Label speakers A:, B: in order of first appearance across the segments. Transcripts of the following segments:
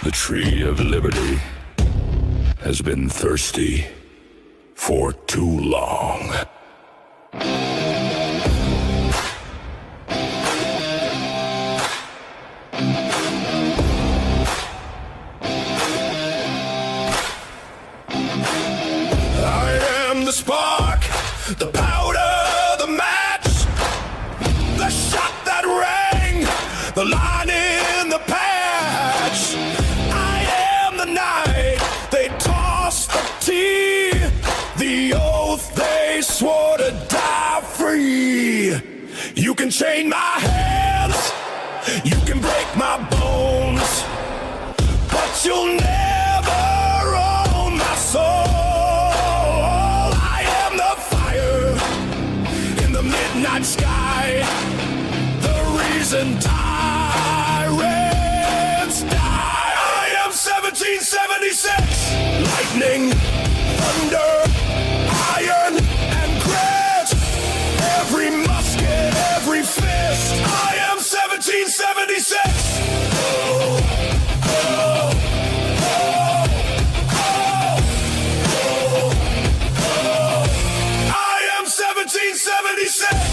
A: The tree of liberty has been thirsty for too long. I am the spark, the powder, the match, the shot that rang, the line in the patch. I am the night they tossed the tea, the oath they swore to die free. You can chain my hands, you can break my bones, but you'll never own my soul. I am the fire in the midnight sky, the reason tyrants die. I am 1776, lightning, thunder, iron, and grit. Every musket, every fist. I am 1776. Oh, oh, oh, oh, oh. I am 1776.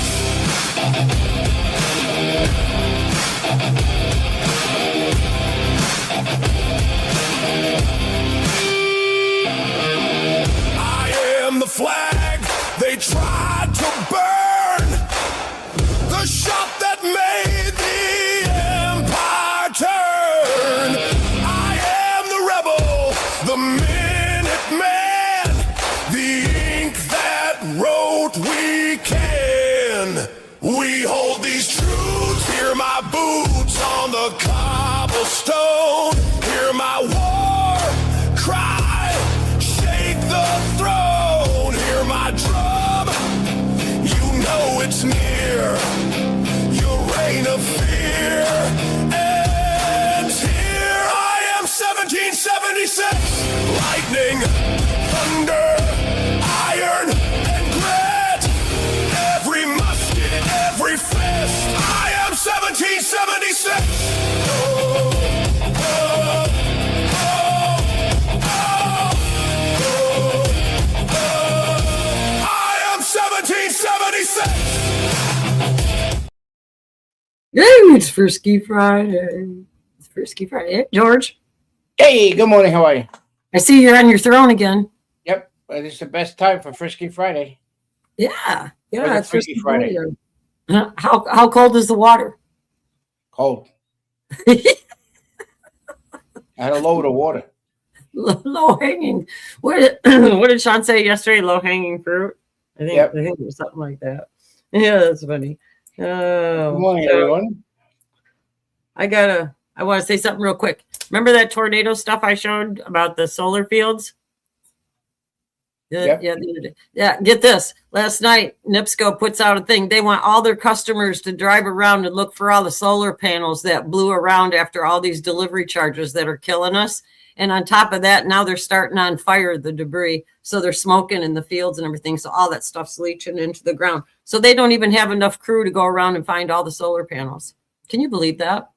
A: The flag they tried to burn, the shot that made the empire turn. I am the rebel, the Minuteman, the ink that wrote we can. We hold these truths, hear my boots on the cobblestone, hear my war cry, shake the throne. Hear my drum, you know it's near. Your reign of fear ends here. I am 1776. Lightning, thunder, iron, and grit. Every musket, every fist. I am 1776. Oh, oh, oh. 1776.
B: Hey, it's Frisky Friday. It's Frisky Friday. Hey, George.
C: Hey, good morning. How are you?
B: I see you're on your throne again.
C: Yep, it's the best time for Frisky Friday.
B: Yeah,
C: It's Frisky Friday.
B: How cold is the water?
C: Cold. I had a load of water.
B: Low hanging. What did Sean say yesterday? Low hanging fruit. I think it was something like that. Yeah, that's funny.
C: Good morning, everyone.
B: I want to say something real quick. Remember that tornado stuff I showed about the solar fields? Yeah. Get this. Last night, NIPSCO puts out a thing. They want all their customers to drive around and look for all the solar panels that blew around after all these delivery charges that are killing us. And on top of that, now they're starting on fire, the debris. So they're smoking in the fields and everything. So all that stuff's leaching into the ground. So they don't even have enough crew to go around and find all the solar panels. Can you believe that?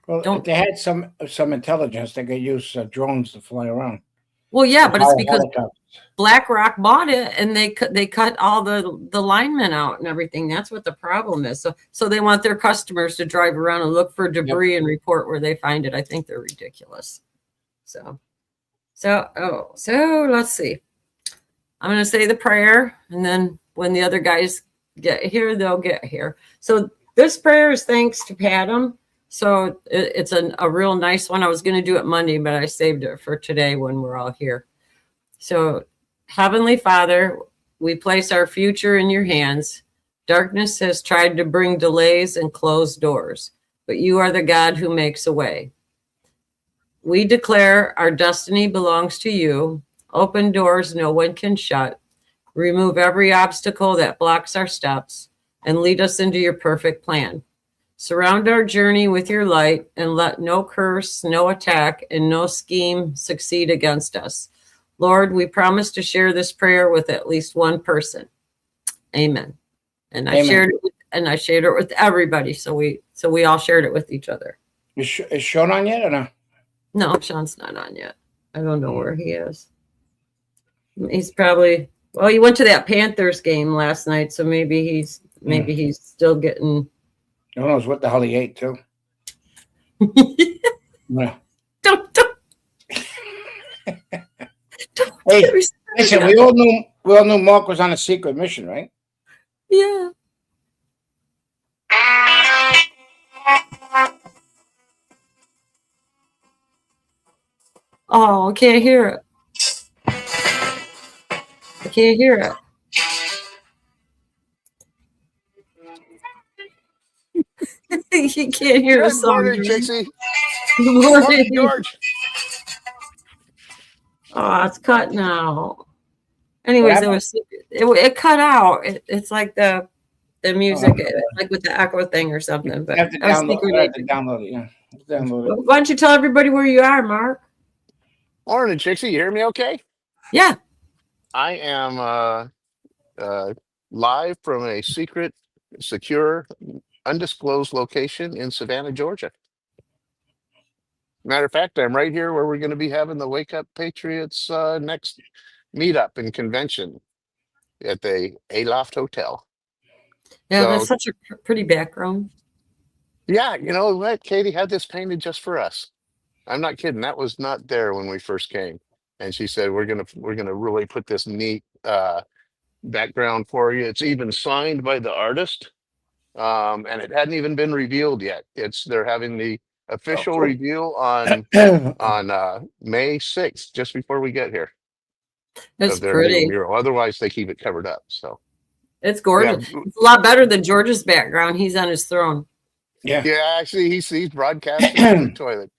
C: Well, if they had some intelligence, they could use drones to fly around.
B: Well, yeah, but it's because BlackRock bought it and they cut all the linemen out and everything. That's what the problem is. So they want their customers to drive around and look for debris and report where they find it. I think they're ridiculous. So let's see. I'm going to say the prayer, and then when the other guys get here, they'll get here. So this prayer is thanks to Padam. So it's a real nice one. I was going to do it Monday, but I saved it for today when we're all here. So, Heavenly Father, we place our future in your hands. Darkness has tried to bring delays and closed doors, but you are the God who makes a way. We declare our destiny belongs to you. Open doors no one can shut. Remove every obstacle that blocks our steps and lead us into your perfect plan. Surround our journey with your light and let no curse, no attack, and no scheme succeed against us. Lord, we promise to share this prayer with at least one person. Amen. And I shared it with everybody. So we all shared it with each other.
C: Is Sean on yet or no?
B: No, Sean's not on yet. I don't know where he is. He's probably he went to that Panthers game last night, so maybe he's still getting.
C: Who knows what the hell he ate too? Yeah.
B: Don't
C: Hey,
B: get me started.
C: listen, we all knew Mark was on a secret mission, right?
B: Yeah. Oh, I can't hear it. I can't hear it. You can't hear the
D: Good
B: song.
D: morning, Trixie.
B: Good
D: Morning,
B: morning.
D: George.
B: Oh, it's cut now. Anyways, it cut out. It's like the music, like with the echo thing or something. But
C: You have to
B: I was
C: download it. Yeah, download it.
B: why don't you tell everybody where you are, Mark?
D: Morning, Trixie. You hear me okay?
B: Yeah.
D: I am live from a secret, secure, undisclosed location in Savannah, Georgia. Matter of fact, I'm right here where we're going to be having the Wake Up Patriots next meetup and convention at the Aloft Hotel.
B: Yeah,
D: So,
B: that's such a pretty background.
D: yeah, you know what? Katie had this painted just for us. I'm not kidding. That was not there when we first came. And she said, we're gonna really put this neat background for you. It's even signed by the artist. And it hadn't even been revealed yet. They're having the official
C: cool.
D: reveal on May 6th, just before we get here.
B: It's
D: Of their
B: pretty.
D: new mural. Otherwise they keep it covered up. So
B: It's gorgeous.
D: Yeah.
B: It's a lot better than George's background. He's on his throne.
D: Yeah, actually he's broadcasting from the toilet.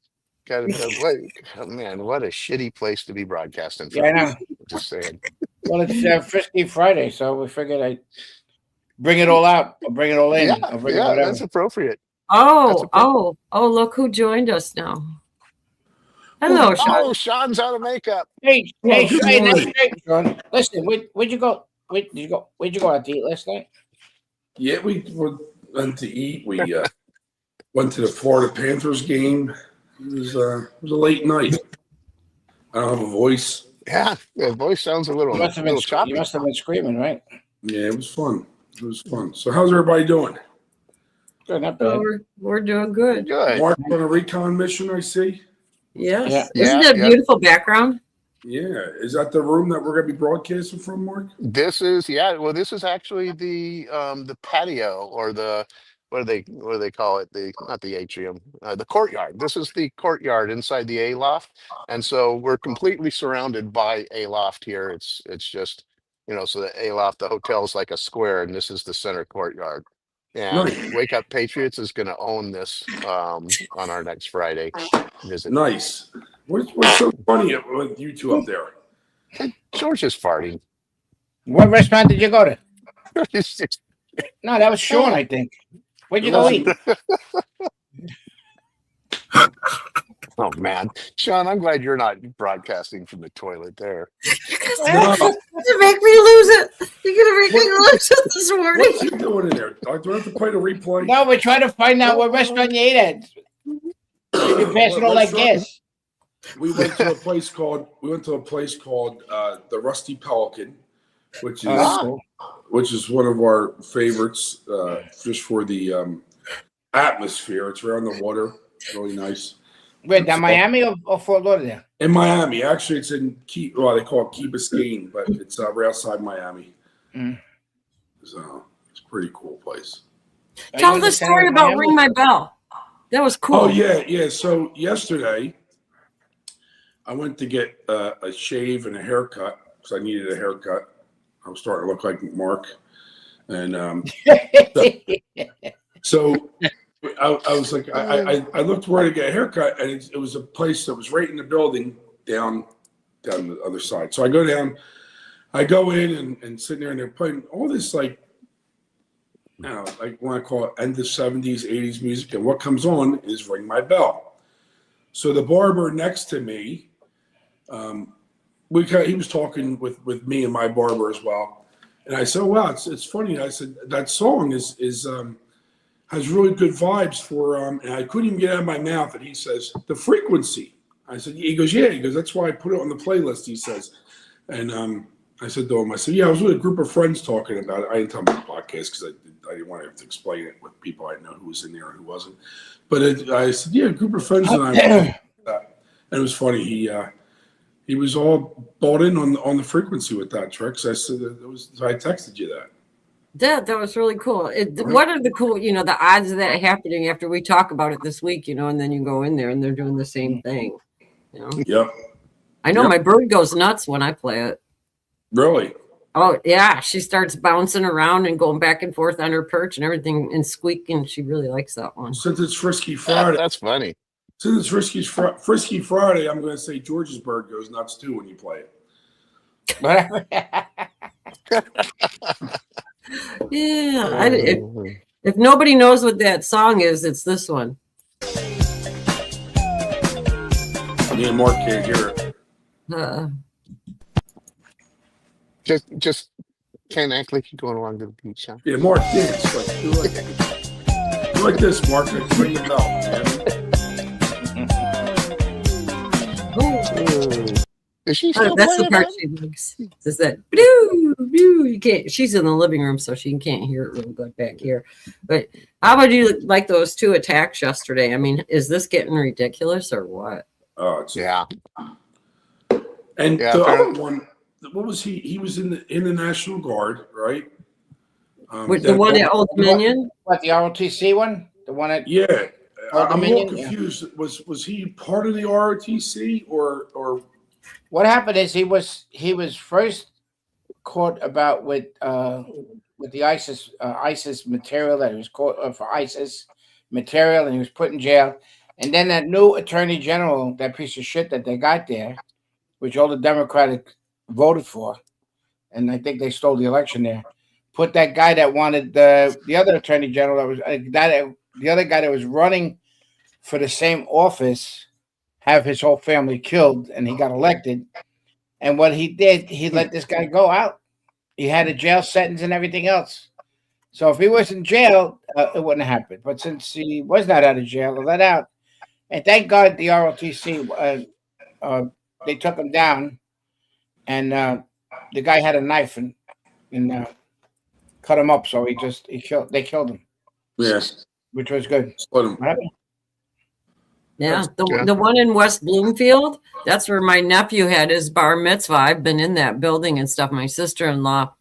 D: Man, what a shitty place to be broadcasting from.
C: Yeah, I know.
D: Just saying.
C: Well, it's Frisky Friday, so we figured I'd bring it all out, or bring it all in, or bring it
D: Yeah,
C: whatever.
D: that's appropriate.
B: Oh, look who joined us now. Hello, Sean.
D: Oh, Sean's out of makeup.
C: Hey,
A: Well, good
C: that's
A: morning.
C: great, Sean. Listen, where'd you go? Where'd you go out to eat last night?
A: Yeah, we went to eat. We went to the Florida Panthers game. It was a late night. I don't have a voice.
D: Yeah, the voice sounds a little choppy.
C: You must have been screaming, right?
A: Yeah, it was fun. It was fun. So how's everybody doing?
C: Good, not bad.
B: So we're doing good.
D: Good.
A: Mark on a recon mission, I see.
B: Yes.
C: Yeah.
B: Isn't that a beautiful background?
A: Yeah. Is that the room that we're gonna be broadcasting from, Mark?
D: This is this is actually the patio, or the what do they call it? Not the atrium, the courtyard. This is the courtyard inside the A-loft. And so we're completely surrounded by A-loft here. It's just, so the A-loft, the hotel is like a square, and this is the center courtyard. And
A: Nice.
D: Wake Up Patriots is going to own this on our next Friday visit.
A: Nice. What's so funny with you two up there?
D: George is farting.
C: What restaurant did you go to? No, that was Sean, I think. Where'd you go eat?
D: Oh man, Sean, I'm glad you're not broadcasting from the toilet there.
A: No.
B: You make me lose it. You're gonna make me lose it this morning.
A: What's he doing in there? Do I have to play the replay?
C: No, we're trying to find out what restaurant you ate at. You're passing all that gas.
A: We went to a place called the Rusty Pelican, which is one of our favorites, just for the atmosphere. It's around the water, really nice.
C: Wait, down Miami or Fort Lauderdale?
A: In Miami, actually, it's in they call it Key Biscayne, but it's right outside Miami. So it's a pretty cool place.
B: Tell the story about Ring My Bell. That was cool.
A: Oh yeah. So yesterday, I went to get a shave and a haircut because I needed a haircut. I was starting to look like Mark, and so I was like, I looked where to get a haircut, and it was a place that was right in the building down the other side. So I go down, I go in and sit there, and they're playing all this like when I call it end of 70s, 80s music, and what comes on is Ring My Bell. So the barber next to me, he was talking with me and my barber as well, and I said, "Wow, it's funny." I said that song has really good vibes for and I couldn't even get it out of my mouth. And he says, "The Frequency."
E: I said, he goes, yeah. He goes, that's why I put it on the playlist, he says. And I said to him, I said, yeah, I was with a group of friends talking about it. I didn't tell them the podcast because I didn't want to have to explain it with people I know who was in there and who wasn't. But I said, yeah, a grouroup of friends and I were talking about that. And it was funny. He was all bought in on the frequency with that, Trix. I said, I texted you that.
B: That was really cool. What are the cool, the odds of that happening after we talk about it this week, and then you go in there and they're doing the same thing,
E: Yep.
B: I know my bird goes nuts when I play it.
E: Really?
B: Oh, yeah. She starts bouncing around and going back and forth on her perch and everything and squeaking. She really likes that one.
E: Since it's Frisky Friday.
D: That's funny.
E: Since it's Frisky Friday, I'm going to say George's bird goes nuts too when you play it.
B: Yeah. If nobody knows what that song is, it's this one.
E: Me and Mark can't hear it.
D: Just can't act like you're going along to the beach, huh?
E: Yeah, Mark dance. Do like this, Mark. Ring the bell, man.
D: Is she still
B: that's the
D: playing
B: part
D: that?
B: she likes. Is that you can't? She's in the living room, so she can't hear it real good back here. But how about you like those 2 attacks yesterday? I mean, is this getting ridiculous or what?
D: Yeah.
E: And the other one, what was he? He was in the National Guard, right?
B: With the one at Old Dominion?
C: What, the ROTC one? The one at
E: I'm
C: Dominion?
E: more confused. Yeah. Was he part of the ROTC or?
C: What happened is he was first caught about with the ISIS material that he was caught for ISIS material, and he was put in jail. And then that new attorney general, that piece of shit that they got there, which all the Democratic voted for, and I think they stole the election there, put that guy that wanted the other attorney general that was the other guy that was running for the same office, have his whole family killed, and he got elected. And what he did, he let this guy go out. He had a jail sentence and everything else. So if he was in jail, it wouldn't have happened. But since he was not out of jail, he let out. And thank God the ROTC, they took him down, and the guy had a knife and cut him up. So they killed him.
E: Yes,
C: which was good.
B: Yeah, the one in West Bloomfield, that's where my nephew had his bar mitzvah. I've been in that building and stuff. My sister-in-law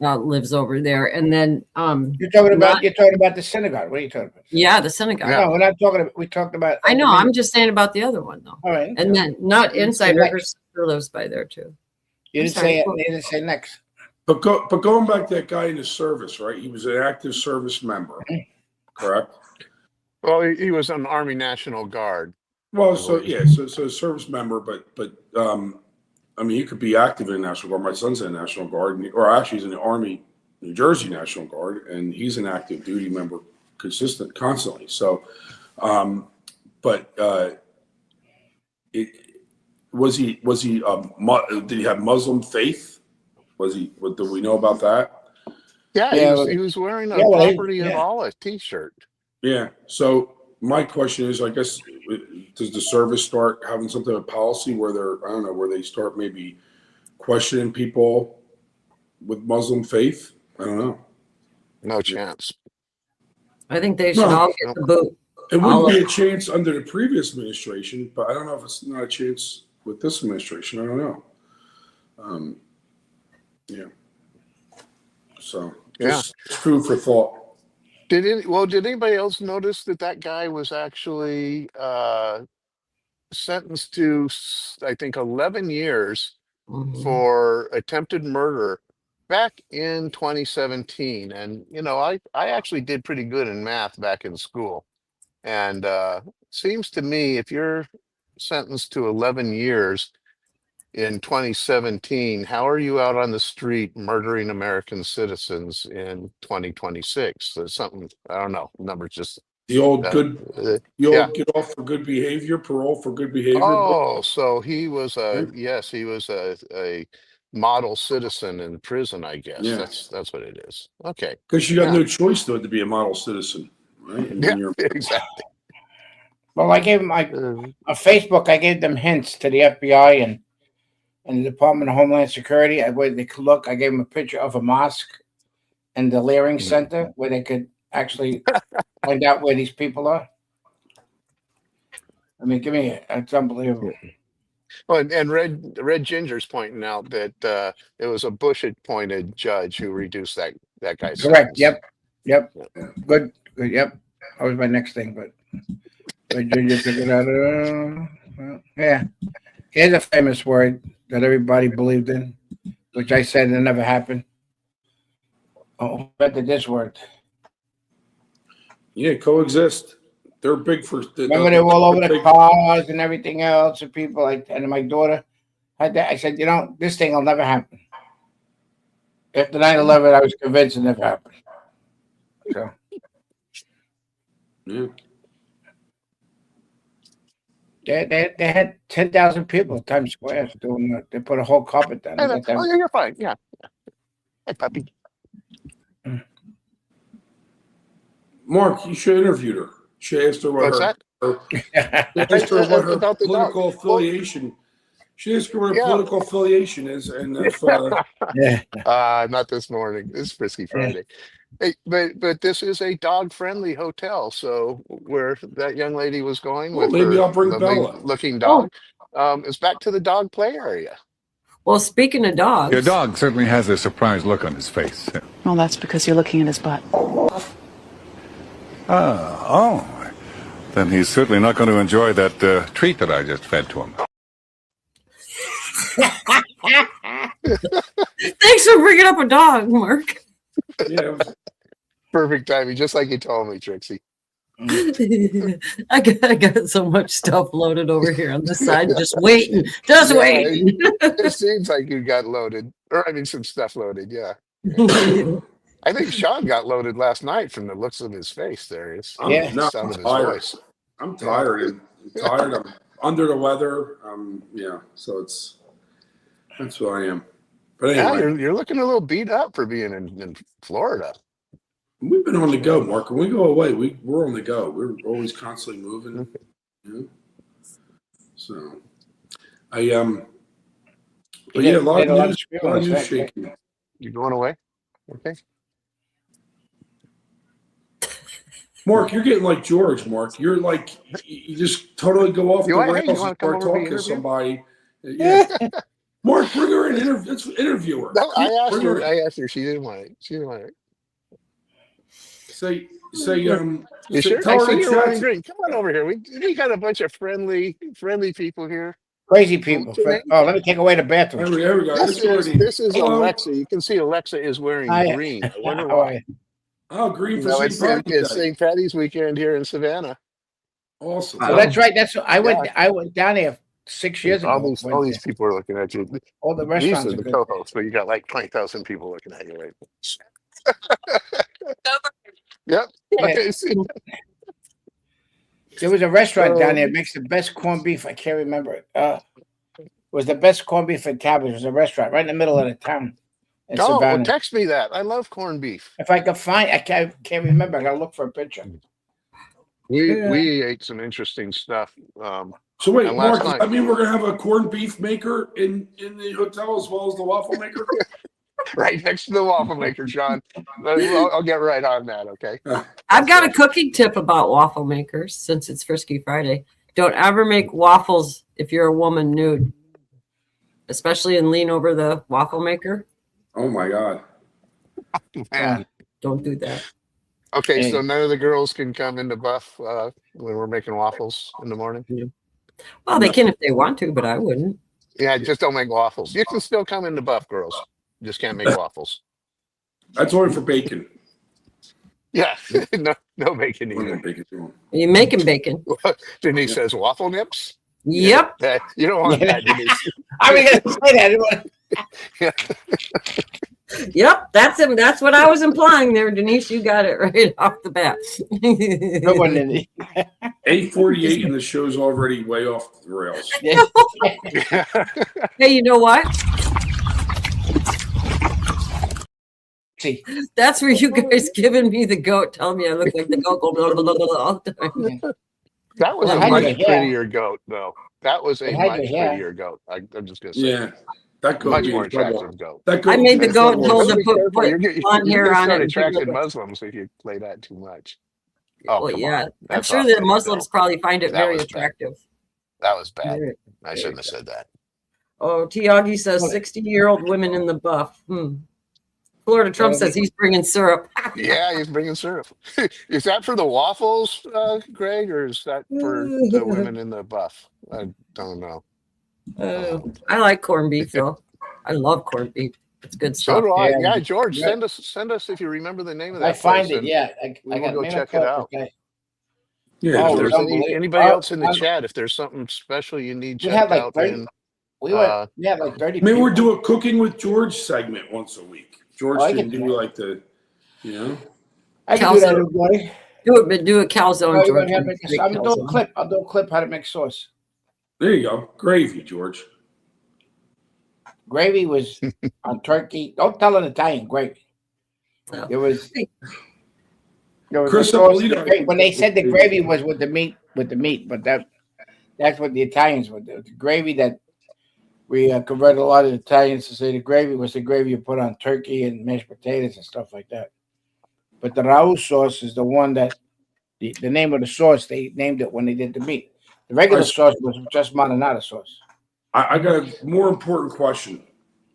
B: lives over there. And then
C: you're talking about the synagogue. What are you talking about?
B: Yeah, the synagogue.
C: No, we're not talking about. We talked about.
B: I know. I'm just saying about the other one though.
C: All right.
B: And then not inside. Her sister lives by there too.
C: You didn't say it. You didn't say next.
E: But going back to that guy in the service, right? He was an active service member, correct?
D: Well, he was an Army National Guard.
E: Well, so a service member, but I mean, you could be active in the National Guard. My son's in the National Guard, or actually, he's in the Army, New Jersey National Guard, and he's an active duty member, constantly. So, was he? Did he have Muslim faith? Do we know about that?
D: Yeah, he was wearing a Property of Allah T-shirt.
E: Yeah. So my question is, I guess, does the service start having something of policy where where they start maybe questioning people with Muslim faith? I don't know.
D: No chance.
B: I think they should all get the boot.
E: It wouldn't be a chance under the previous administration, but I don't know if it's not a chance with this administration. I don't know. Yeah. So just food for thought.
D: Did anybody else notice that guy was actually sentenced to, I think, 11 years for attempted murder back in 2017? And I actually did pretty good in math back in school, and seems to me if you're sentenced to 11 years in 2017, how are you out on the street murdering American citizens in 2026? There's something, I don't know. Numbers just
E: the old get off for good behavior, parole for good behavior.
D: Oh, so he was he was a model citizen in prison, I guess.
E: Yeah.
D: That's what it is. Okay.
E: Because you got no choice though to be a model citizen, right?
D: Yeah, exactly.
C: Well, I gave them on Facebook. I gave them hints to the FBI and the Department of Homeland Security where they could look. I gave them a picture of a mosque and the Leering Center where they could actually find out where these people are. I mean, it's unbelievable.
D: Well, and Red Ginger's pointing out that it was a Bush-appointed judge who reduced that guy's
C: Correct.
D: sentence.
C: Yep. Good. Yep. That was my next thing, but Ginger figured out. Well, yeah. Here's a famous word that everybody believed in, which I said it never happened. Oh, invented this word.
E: Yeah, coexist. They're big for.
C: Remember, they were all over the cars and everything else, and people like, and my daughter had that. I said, this thing will never happen. After 9/11, I was convinced it never happened. So,
E: Yeah.
C: They had 10,000 people at Times Square doing that. They put a whole carpet down.
D: Oh, yeah, you're fine. Yeah. Hey, puppy.
E: Mark, you should have interviewed her. She asked her what
D: What's
E: her,
D: that?
E: asked her what her
D: About the dog.
E: political affiliation. She asked her what her
D: Yeah.
E: political affiliation is, and if
C: Yeah.
D: Not this morning. It's Frisky Friday. Hey, but this is a dog-friendly hotel. So where that young lady was going
E: Well,
D: with
E: maybe
D: her
E: I'll bring
D: lovely
E: Bella.
D: looking dog is back to the dog play area.
B: Well, speaking of dogs,
F: Your dog certainly has a surprised look on his face.
G: Well, that's because you're looking at his butt.
F: Oh. Then he's certainly not going to enjoy that treat that I just fed to him.
B: thanks for bringing up a dog, Mark.
E: yeah,
D: Perfect timing, just like you told me, Trixie.
B: I got so much stuff loaded over here on the side, just waiting.
D: It seems like you got loaded, or I mean, some stuff loaded. Yeah, I think Sean got loaded last night from the looks of his face. There is
C: Yeah.
E: no,
D: sound
E: I'm
D: of his
E: tired.
D: voice.
E: I'm tired. I'm under the weather. Yeah, so that's who I am. But
D: Yeah,
E: anyway,
D: you're looking a little beat up for being in Florida.
E: we've been on the go, Mark. When we go away, we're on the go. We're always constantly moving. So but yeah, a lot of news shaking.
D: You going away? Okay.
E: Mark, you're getting like George. Mark, you're like you just totally go off the rails and start talking to somebody. Yeah. Mark, bring her in. Let's interview her.
D: No, I asked
E: Bring
D: her.
E: in.
D: I asked her. She didn't want it. She didn't want it.
E: Say,
D: You sure?
E: tell
D: I
E: her
D: see
E: to
D: you're wearing
E: chat.
D: green. Come on over here. We got a bunch of friendly people here.
C: Crazy people. Oh, let me take away the bathroom.
E: There we go.
D: This is
E: Hello.
D: Alexa. You can see Alexa is wearing green. I wonder
C: How are
D: why.
C: you?
E: Oh, green for
D: No,
E: St.
D: it's
E: Patrick's Day.
D: St. Patty's weekend here in Savannah.
E: Awesome.
C: Oh, that's right. I went down there 6 years ago.
D: All these people are looking at you.
C: All the
D: These
C: restaurants
D: are
C: are
D: the
C: good.
D: co-hosts, but you got like 20,000 people looking at you right now. Yep. Okay, see.
C: There was a restaurant down there that makes the best corned beef. I can't remember it. It was the best corned beef in town. It was a restaurant right in the middle of the town. In
D: Oh, well,
C: Savannah.
D: text me that. I love corned beef.
C: If I could find, I can't remember. I gotta look for a picture.
D: We ate some interesting stuff.
E: So wait,
D: and
E: Mark,
D: last night-
E: I mean, we're gonna have a corned beef maker in the hotel as well as the waffle maker.
D: Right next to the waffle maker, John. I'll get right on that. Okay.
B: I've got a cooking tip about waffle makers since it's Frisky Friday. Don't ever make waffles if you're a woman nude, especially and lean over the waffle maker.
E: Oh my God.
D: Man.
B: Don't do that.
D: Okay,
C: Hey.
D: so none of the girls can come into Buff when we're making waffles in the morning.
B: Well, they can if they want to, but I wouldn't.
D: Yeah, just don't make waffles. You can still come into Buff, girls. Just can't make waffles.
E: That's only for bacon.
D: Yeah, no bacon
E: We're
D: either.
E: gonna bake it to 'em.
B: Are you making bacon?
D: Denise says waffle nips.
B: Yep.
D: You don't want that, Denise.
C: I was gonna say that.
B: Yep. That's him. That's what I was implying there, Denise. You got it right off the bat.
C: Good one, Lindy.
E: 8:48 and the show's already way off the rails.
B: Hey, you know what?
C: See,
B: That's where you guys giving me the goat, telling me I look like the goat all the time.
D: That was
C: It
D: a
C: had
D: much
C: your hair.
D: prettier goat, though. That was
C: It
D: a
C: had your
D: much
C: hair.
D: prettier goat. I'm just gonna say,
E: Yeah, that goat
D: much
E: be
D: more
E: in trouble.
D: attractive goat.
E: That goat
B: I
E: would
B: made
E: be
B: the
E: in
B: goat
E: trouble.
B: hold
D: Better
B: the
D: be careful.
B: put
D: You're
B: blonde hair
D: gonna
B: on it.
D: start
B: And pick it
D: attracting
B: up.
D: Muslims if you play that too much. Oh,
B: Well,
D: come
B: yeah,
D: on.
B: I'm
D: That's
B: sure
D: off
B: the
D: base,
B: Muslims
D: though.
B: probably find it
D: That
B: very
D: was bad.
B: attractive.
D: That was bad.
B: Very,
D: I
B: very
D: shouldn't have said that.
B: Oh, Tiagi says 60-year-old women in the buff. Florida Trump says he's bringing syrup.
D: Yeah, he's bringing syrup. Is that for the waffles, Greg, or is that for the women in the buff? I don't know.
B: I like corned beef though. I love corned beef. It's good
D: So
B: stuff.
D: do I.
C: Yeah.
D: Yeah, George,
C: Yeah.
D: send us if you remember the name of
C: I
D: that
C: find
D: place,
C: it.
D: and
C: Yeah,
D: we
C: I
D: will
C: got
D: go
C: maybe
D: check
C: I'll
D: it
C: call
D: out.
C: guy.
E: Yeah,
D: And if
C: Oh,
D: there's
C: it's unbelievable.
D: anybody else in the chat, if there's something special you need
C: We had
D: checked
C: like
D: out
C: 30.
D: in,
C: We had like 30
E: maybe we'll
C: people.
E: do a cooking with George segment once a week. George
C: I
E: can
C: can
E: do
C: do
E: like the, you know.
C: I can do that, everybody.
B: Do a calzone.
C: No, you
B: George.
C: don't have to make a, I'm gonna do a clip. I'll do a clip how to make sauce.
E: There you go, gravy, George.
C: Gravy was on turkey. Don't tell an Italian gravy.
B: No.
C: There was
E: Chris
C: a sauce.
E: Ippolito,
C: When they said the gravy was with the meat, but that's what the Italians would do. The gravy that we converted a lot of Italians to say the gravy was the gravy you put on turkey and mashed potatoes and stuff like that. But the Raul sauce is the one that the name of the sauce they named it when they did the meat. The regular sauce was just marinara sauce.
E: I got a more important question.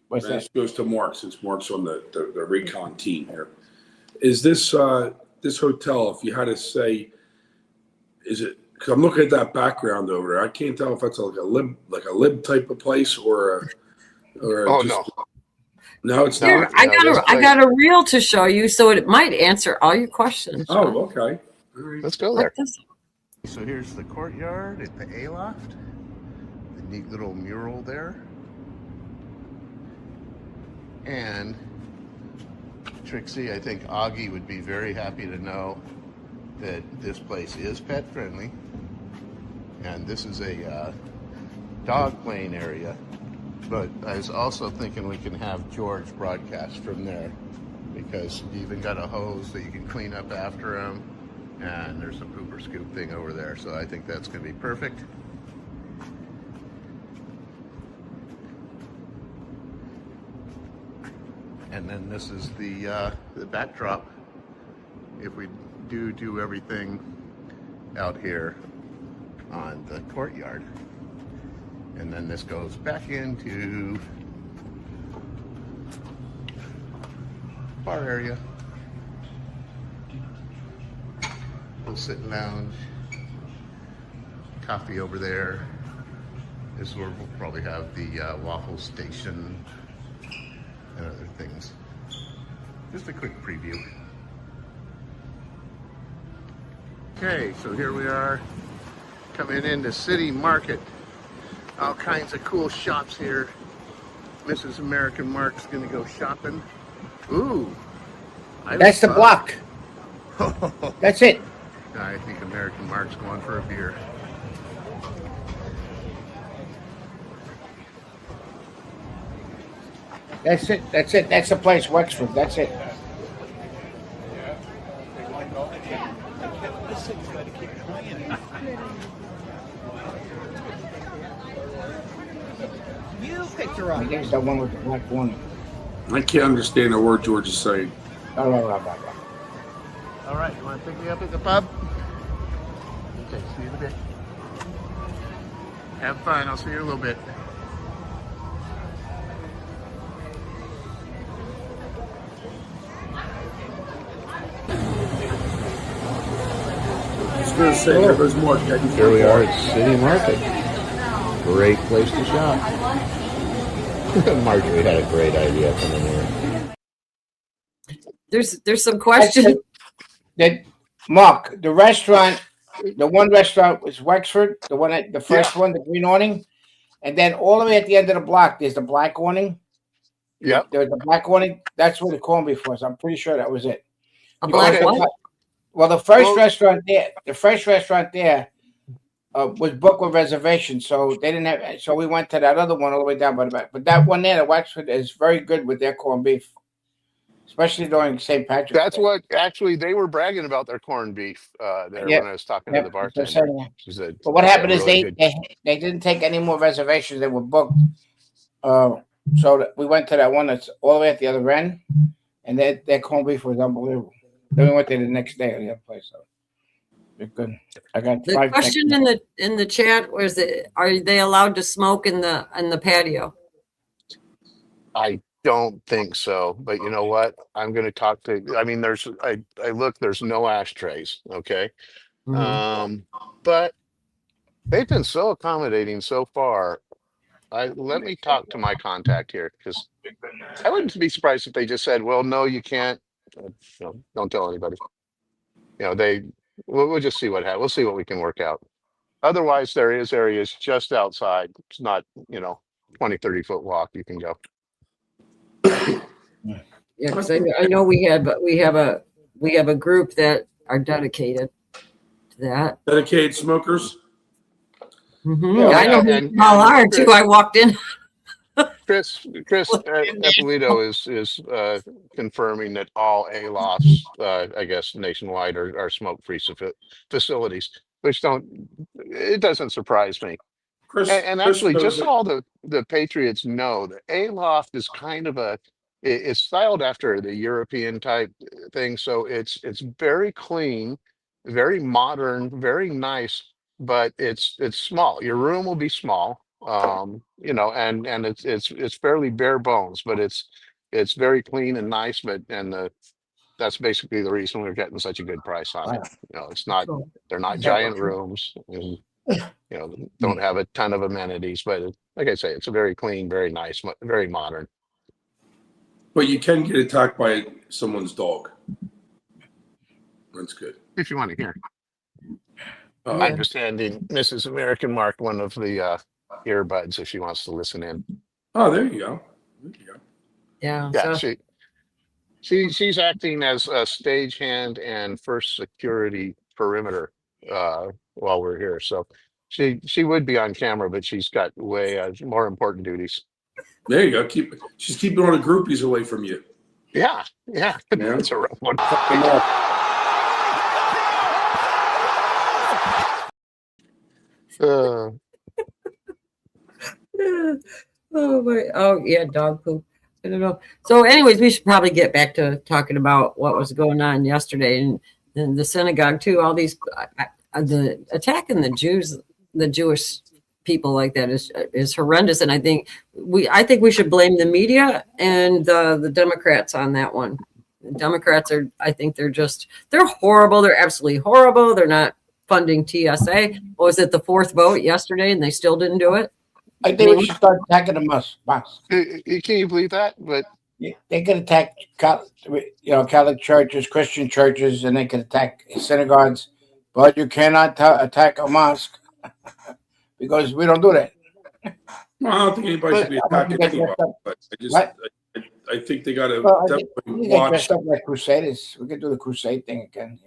C: What's
E: And
C: that?
E: this goes to Mark, since Mark's on the recon team here. Is this this hotel, if you had to say, is it, because I'm looking at that background over there, I can't tell if that's like a lib type of place or
D: oh
E: just,
D: no,
E: no, it's
B: Here,
E: not.
B: I got a reel to show you, so it might answer all your questions. Sean.
E: Oh, okay. All right.
D: let's go
B: Like
D: there.
B: this.
D: So here's the courtyard at the A-loft. The neat little mural there. And Trixie, I think Augie would be very happy to know that this place is pet friendly. And this is a dog playing area. But I was also thinking we can have George broadcast from there, because you even got a hose that you can clean up after him. And there's a pooper scoop thing over there. So I think that's going to be perfect. And then this is the backdrop if we do everything out here on the courtyard. And then this goes back into bar area. Little sitting lounge. Coffee over there. This is where we'll probably have the waffle station and other things. Just a quick preview. Okay, so here we are coming into City Market. All kinds of cool shops here. Mrs. American Mark's gonna go shopping. Ooh,
C: That's the block. That's it.
D: I think American Mark's going for a beer.
C: That's it. That's it. That's the place, Wexford. That's it.
H: You picked her up.
C: I think it's that one with the black warning.
E: I can't understand a word George is saying.
C: Blah, blah, blah, blah, blah.
D: All right, you want to pick me up at the pub? Okay, see you in a bit. Have fun. I'll see you in a little bit.
E: I was going to say, there goes Mark.
I: Here we are at City Market. Great place to shop. Marjorie had a great idea coming here.
B: There's some questions.
C: That Mark, the restaurant, the one restaurant was Wexford, the one at the first one, the green awning, and then all the way at the end of the block, there's the black awning.
D: Yep.
C: There's the black awning. That's where the corned beef was. I'm pretty sure that was it.
B: A black
D: Okay.
B: one?
C: Well, the first restaurant there, was booked with reservation, so they didn't have. So we went to that other one all the way down by the back. But that one there, the Wexford, is very good with their corned beef. especially during St. Patrick's
D: That's
C: Day.
D: what actually they were bragging about their corned beef there
C: Yeah,
D: when I was talking to
C: yeah,
D: the
C: that's what I'm
D: bartender.
C: saying.
D: She said
C: But what
D: they have
C: happened is
D: really good.
C: they didn't take any more reservations. They were booked. So that we went to that one that's all the way at the other end, and their corned beef was unbelievable. Then we went there the next day at the other place. So they're good. I got
B: The
C: 5
B: question
C: things.
B: in the chat was, are they allowed to smoke in the patio?
D: I don't think so, but you know what? I'm going to talk to. I mean, I look. There's no ashtrays. Okay,
B: Mhm.
D: but they've been so accommodating so far. Let me talk to my contact here because I wouldn't be surprised if they just said, "Well, no, you can't." Don't tell anybody. They. We'll just see what happens. We'll see what we can work out. Otherwise, there is areas just outside. It's not 20, 30 foot walk. You can go.
B: Yeah, because I know we have a group that are dedicated to that.
E: Dedicated smokers.
B: Yeah, I know who
D: and
B: you all are too. I walked in.
D: Chris Eppolito is confirming that all ALOFs, I guess nationwide, are smoke-free facilities, which it doesn't surprise me. And
E: Chris
D: actually,
E: knows
D: just so
E: it.
D: all the Patriots know, the ALOF is kind of it's styled after the European type thing, so it's very clean, very modern, very nice, but it's small. Your room will be small, and it's fairly bare bones, but it's very clean and nice, that's basically the reason we're getting such a good price on it.
C: Wow.
D: It's not
B: Cool.
D: they're not
C: Is that
D: giant
C: what-
D: rooms, and don't have a ton of amenities, but like I say, it's a very clean, very nice, very modern.
E: But you can get attacked by someone's dog. That's good.
D: If you want to hear,
E: Oh,
D: I'm just handing Mrs. American Mark one of the earbuds if she wants to listen in.
E: oh, there you go. There you go.
B: Yeah.
D: Yeah,
B: So
D: she's acting as a stagehand and first security perimeter while we're here. So she would be on camera, but she's got way more important duties.
E: There you go. She's keeping all the groupies away from you.
D: Yeah,
E: Yeah.
D: that's a rough one. Uh,
B: oh yeah, dog poop. I don't know. So, anyways, we should probably get back to talking about what was going on yesterday and the synagogue too. All these the attack on the Jews, the Jewish people like that is horrendous, and I think we should blame the media and the Democrats on that one. The Democrats I think they're horrible. They're absolutely horrible. They're not funding TSA. Was it the fourth vote yesterday, and they still didn't do it?
C: I think we should start attacking the mosques.
D: can you believe that? But
C: They could attack, Catholic churches, Christian churches, and they could attack synagogues, but you cannot attack a mosque because we don't do that.
E: Well, I don't think anybody should be attacking
C: get
E: anybody.
C: dressed up.
E: But
C: What?
E: I think they got to
C: Well, I think
E: definitely
C: we get
E: watch.
C: dressed up like crusaders. We could do the crusade thing again.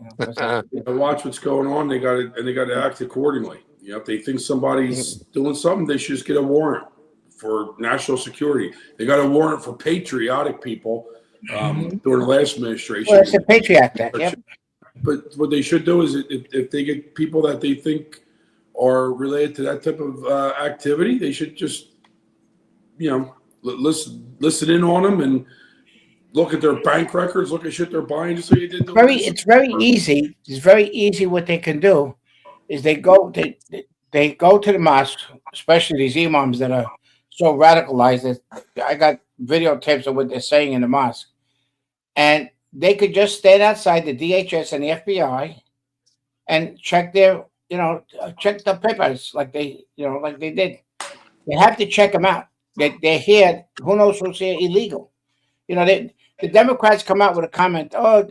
E: Watch what's going on. They got to act accordingly. If they think somebody's doing something, they should just get a warrant for national security. They got a warrant for patriotic people during the last administration.
C: Well, it's a Patriot Act. Yep.
E: But what they should do is if they get people that they think are related to that type of activity, they should just, listen in on them and look at their bank records, look at shit they're buying, just so you did.
C: It's very easy. It's very easy. What they can do is they go to the mosque, especially these imams that are so radicalized. That I got videotapes of what they're saying in the mosque, and they could just stand outside the DHS and the FBI and check check the papers like they did. They have to check them out. They're here. Who knows who's here illegal? The Democrats come out with a comment. Oh,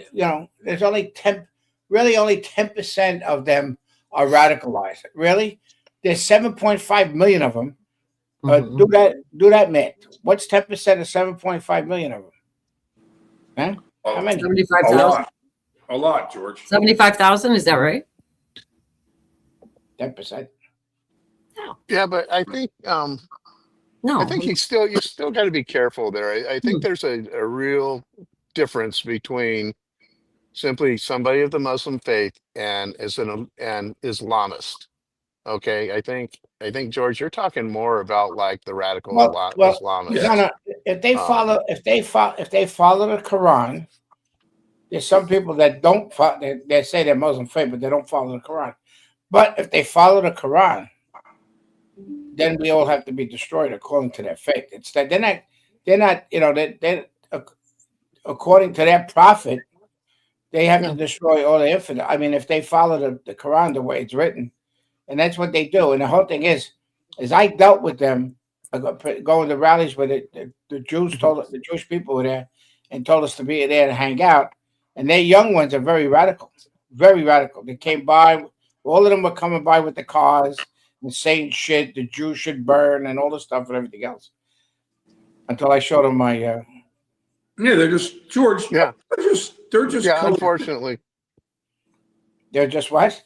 C: there's only 10% of them are radicalized. Really, there's 7.5 million of them. Do that math. What's 10% of 7.5 million of them? Huh? How many?
B: 75,000.
E: A lot, George.
B: 75,000. Is that right?
C: 10%.
D: yeah, but I think
B: No.
D: you still got to be careful there. I think there's a real difference between simply somebody of the Muslim faith and an Islamist. Okay, I think George, you're talking more about like the radical
C: Well,
D: Islamists.
C: no. If they follow the Quran, there's some people that don't follow. They say they're Muslim faith, but they don't follow the Quran. But if they follow the Quran, then we all have to be destroyed according to their faith. It's that they're not. You know, they according to their prophet, they have to destroy all the infidel. I mean, if they follow the Quran the way it's written, and that's what they do. And the whole thing is I dealt with them going to rallies where the Jews told the Jewish people were there and told us to be there to hang out. And their young ones are very radical, very radical. They came by, all of them were coming by with the cars and saying shit, the Jews should burn and all the stuff and everything else. Until I showed them my.
E: Yeah, they're just George.
D: Yeah,
E: they're just.
D: Yeah, unfortunately,
C: they're just what?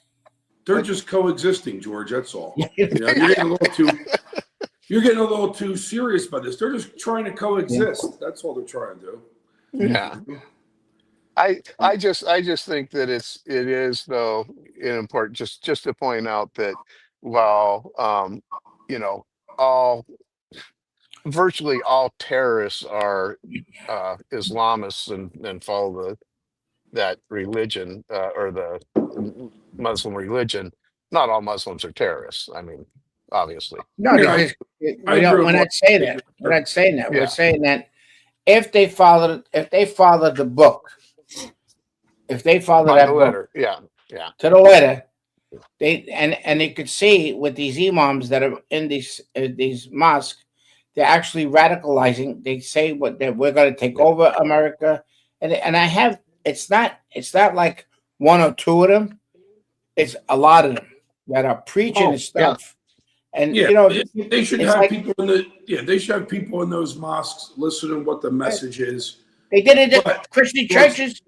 E: They're just coexisting, George. That's all. You know, you're getting a little too serious about this. They're just trying to coexist. That's all they're trying to do.
D: yeah. I just think that it is though important just to point out that while you know virtually all terrorists are Islamists and follow that religion or the Muslim religion, not all Muslims are terrorists. I mean, obviously.
C: No, we're not saying that. We're not saying that.
D: Yeah.
C: We're saying that if they follow the book, if they follow that book
D: letter,
C: to the letter, they could see with these imams that are in these mosques, they're actually radicalizing. They say we're going to take over America, and I have. It's not like one or two of them. It's a lot of them that are preaching and stuff. And
E: yeah,
C: you know,
E: they should have people they should have people in those mosques listening what the message is.
C: They did it at Christian churches.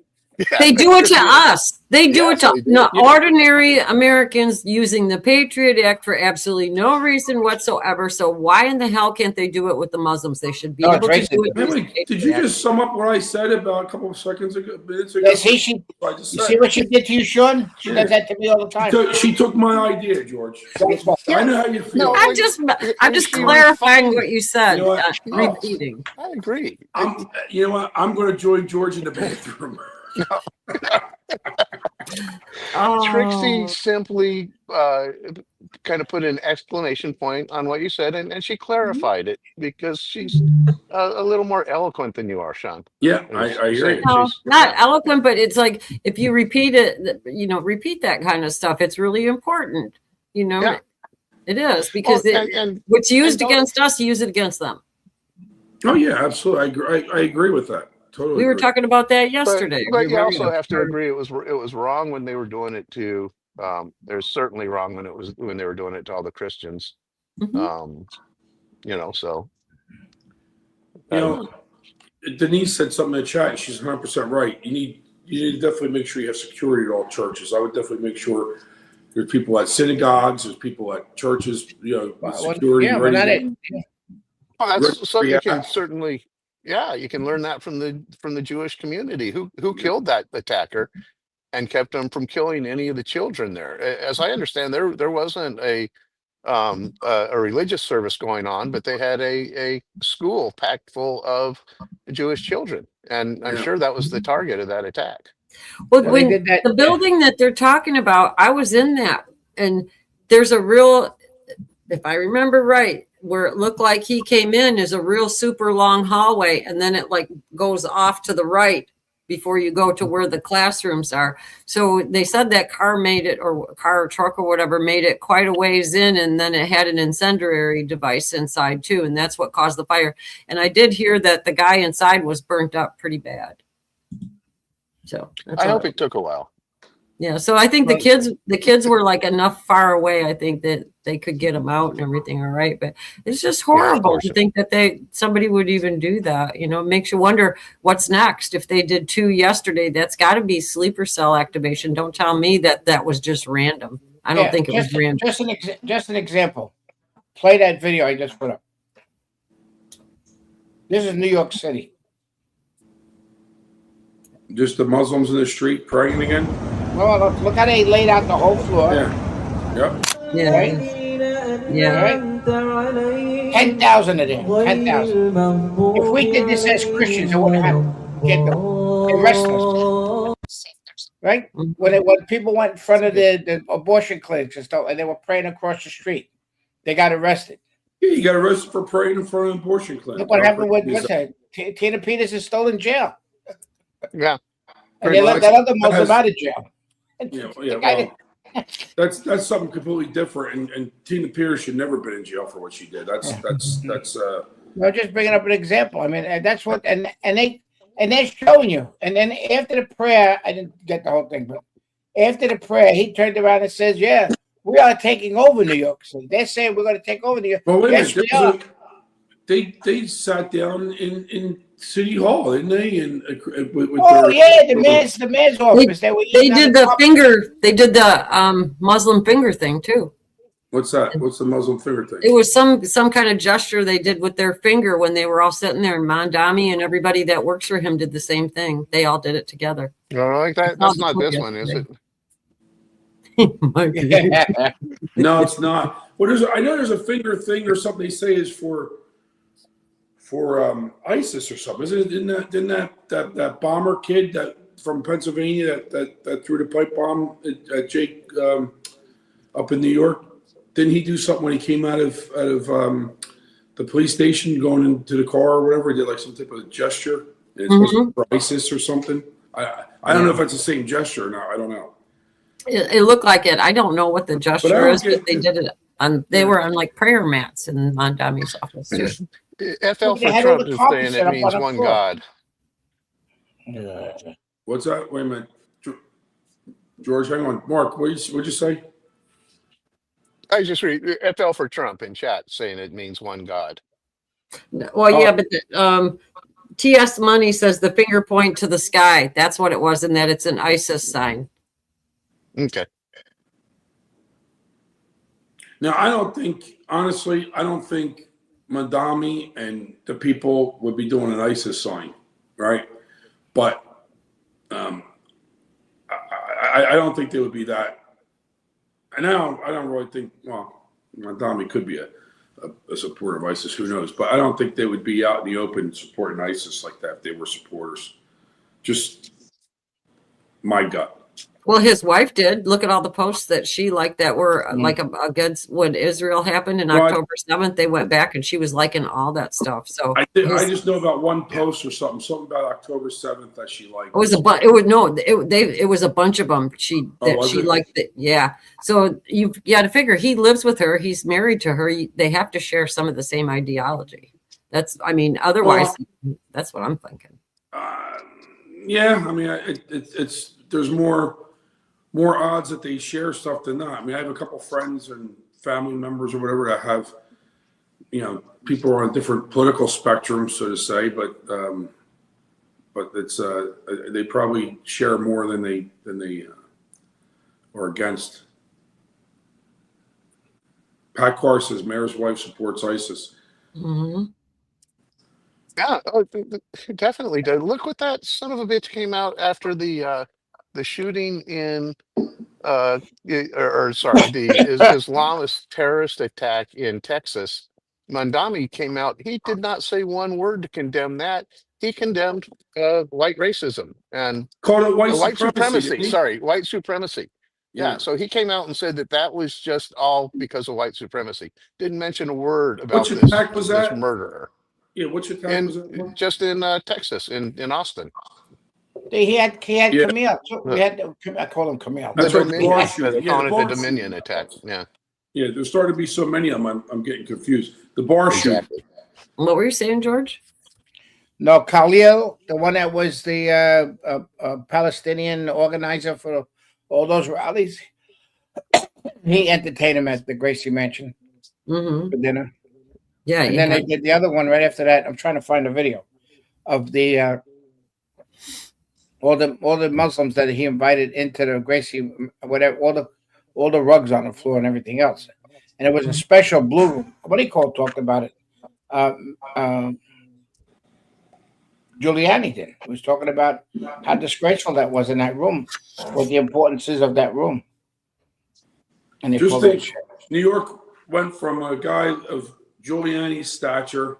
B: They do it to us. They do it to ordinary Americans using the Patriot Act for absolutely no reason whatsoever. So why in the hell can't they do it with the Muslims? They should be able to do it.
E: Did you just sum up what I said about a couple of minutes ago?
C: Yeah, see, you see what she did to you, Sean? She does that to me all the time.
E: She took my idea, George. I know how you feel.
B: I'm just clarifying what you said.
E: You know what?
B: Repeating.
D: I agree.
E: You know what? I'm going to join George in the bathroom.
D: Trixie simply kind of put an exclamation point on what you said, and she clarified it because she's a little more eloquent than you are, Sean.
E: Yeah, I hear you.
B: No, not eloquent, but it's like if you repeat it, repeat that kind of stuff. It's really important. It is because what's used against us, use it against them.
E: Oh yeah, absolutely. I agree with that. Totally.
B: We were talking about that yesterday.
D: But you also have to agree it was wrong when they were doing it to. There's certainly wrong when they were doing it to all the Christians.
B: Mm-hmm.
D: So.
E: Denise said something in the chat. She's 100% right. You need to definitely make sure you have security at all churches. I would definitely make sure there's people at synagogues, there's people at churches. With security.
C: Yeah, we're not it.
D: Well, that's something you can certainly. Yeah, you can learn that from the Jewish community who killed that attacker and kept them from killing any of the children there. As I understand, there wasn't a religious service going on, but they had a school packed full of Jewish children, and I'm sure that was the target of that attack.
B: Well, the building that they're talking about, I was in that, and there's a real, if I remember right, where it looked like he came in is a real super long hallway, and then it like goes off to the right before you go to where the classrooms are. So they said that car or truck or whatever made it quite a ways in, and then it had an incendiary device inside too, and that's what caused the fire. And I did hear that the guy inside was burnt up pretty bad. So
D: I hope it took a while.
B: Yeah, so I think the kids were like enough far away, I think, that they could get them out and everything all right. But it's just horrible to think that somebody would even do that. It makes you wonder what's next. If they did 2 yesterday, that's got to be sleeper cell activation. Don't tell me that was just random. I don't think it was random.
C: Just an example. Play that video I just put up. This is New York City.
E: Just the Muslims in the street praying again?
C: Well, look how they laid out the whole floor.
E: Yeah. Yep.
B: Yeah.
C: Right?
B: Yeah.
C: Right? 10,000 of them. 10,000. If we did this as Christians, it wouldn't have to get the arrest us. Right?
B: Mhm.
C: When people went in front of the abortion clinics and stuff, and they were praying across the street, they got arrested.
E: Yeah, you got arrested for praying in front of an abortion clinic.
C: Look what happened with what's that? Tina Peters is still in jail.
D: Yeah.
C: And they let that other Muslim
E: that's-
C: out of jail.
E: Well, that's something completely different, and Tina Peters should never been in jail for what she did. That's
C: I'm just bringing up an example. I mean, and that's what and they're showing you. And then after the prayer, I didn't get the whole thing, but after the prayer, he turned around and says, "Yeah, we are taking over New York City." They're saying we're going to take over New York.
E: Well, wait
C: Yes,
E: a
C: we are.
E: minute. They sat down in City Hall, didn't they? And with
C: Oh
E: their,
C: yeah, the mayor's office. They were
B: They
C: eating
B: did
C: on
B: the
C: top.
B: finger. They did the Muslim finger thing too.
E: What's that? What's the Muslim finger thing?
B: It was some kind of gesture they did with their finger when they were all sitting there. And Mondami and everybody that works for him did the same thing. They all did it together.
D: No, like that. That's not this one, is it?
E: No, it's not. Well, I know there's a finger thing or something they say is for ISIS or something. Didn't that bomber kid that from Pennsylvania that threw the pipe bomb at Jake up in New York? Didn't he do something when he came out of the police station going into the car or whatever? He did like some type of gesture. And it's supposed to be for ISIS or something. I don't know if that's the same gesture or not. I don't know.
B: It looked like it. I don't know what the gesture is, but they did it on. They were on like prayer mats in Mondami's office too.
D: FL
C: They
D: for
C: had all
D: Trump
C: the
D: is
C: carpet
D: saying
C: set
D: it
C: up
D: means
C: on the
D: one
C: floor.
D: God.
E: What's that? Wait a minute, George. Hang on, Mark. What'd you say?
D: I just read FL for Trump in chat saying it means one God.
B: Well, yeah, but TS Money says the finger point to the sky. That's what it was, and that it's an ISIS sign.
D: Okay.
E: Now, honestly, I don't think Mandami and the people would be doing an ISIS sign, right? But I don't think they would be that. And I don't really think, well, Mandami could be a supporter of ISIS, who knows? But I don't think they would be out in the open supporting ISIS like that if they were supporters. Just my gut.
B: Well, his wife did. Look at all the posts that she liked that were like against when Israel happened in October 7th. They went back and she was liking all that stuff. So
E: I just know about one post or something about October 7th that she liked.
B: it was it was a bunch of them. She liked it. Yeah. So you got to figure he lives with her. He's married to her. They have to share some of the same ideology. Otherwise, that's what I'm thinking.
E: Yeah, I mean, it's there's more odds that they share stuff than not. I mean, I have a couple friends and family members or whatever that have, people are on different political spectrums, so to say, but it's they probably share more than they are against. Pat Carr says mayor's wife supports ISIS.
B: Mm-hmm.
D: Yeah, definitely. Look what that son of a bitch came out after the shooting in the Islamist terrorist attack in Texas. Mandami came out. He did not say one word to condemn that. He condemned white racism and
E: Called it white
D: supremacy.
E: didn't he?
D: Sorry, white supremacy. Yeah, so he came out and said that was just all because of white supremacy. Didn't mention a word about
E: Which attack was
D: this
E: that?
D: murderer.
E: Yeah, which attack was that?
D: Just in Texas, in Austin.
C: He had
E: Yeah.
C: Camille. I call him Camille.
E: That's
D: The
E: right, the bar shooting.
D: Dominion,
E: Yeah,
D: the Dominion attack. Yeah.
E: Yeah, there's starting to be so many of them. I'm getting confused. The bar shooting.
B: What were you saying, George?
C: No, Khalil, the one that was the Palestinian organizer for all those rallies, he entertained him at the Gracie Mansion
B: Mm-hmm.
C: for dinner.
B: Yeah.
C: And then they did the other one right after that. I'm trying to find a video of the all the Muslims that he invited into the Gracie, whatever, all the rugs on the floor and everything else. And it was a special blue room. What do you call talked about it? Giuliani did. He was talking about how disgraceful that was in that room, what the importances of that room. And they
E: Just
C: pulled
E: think,
C: that.
E: New York went from a guy of Giuliani's stature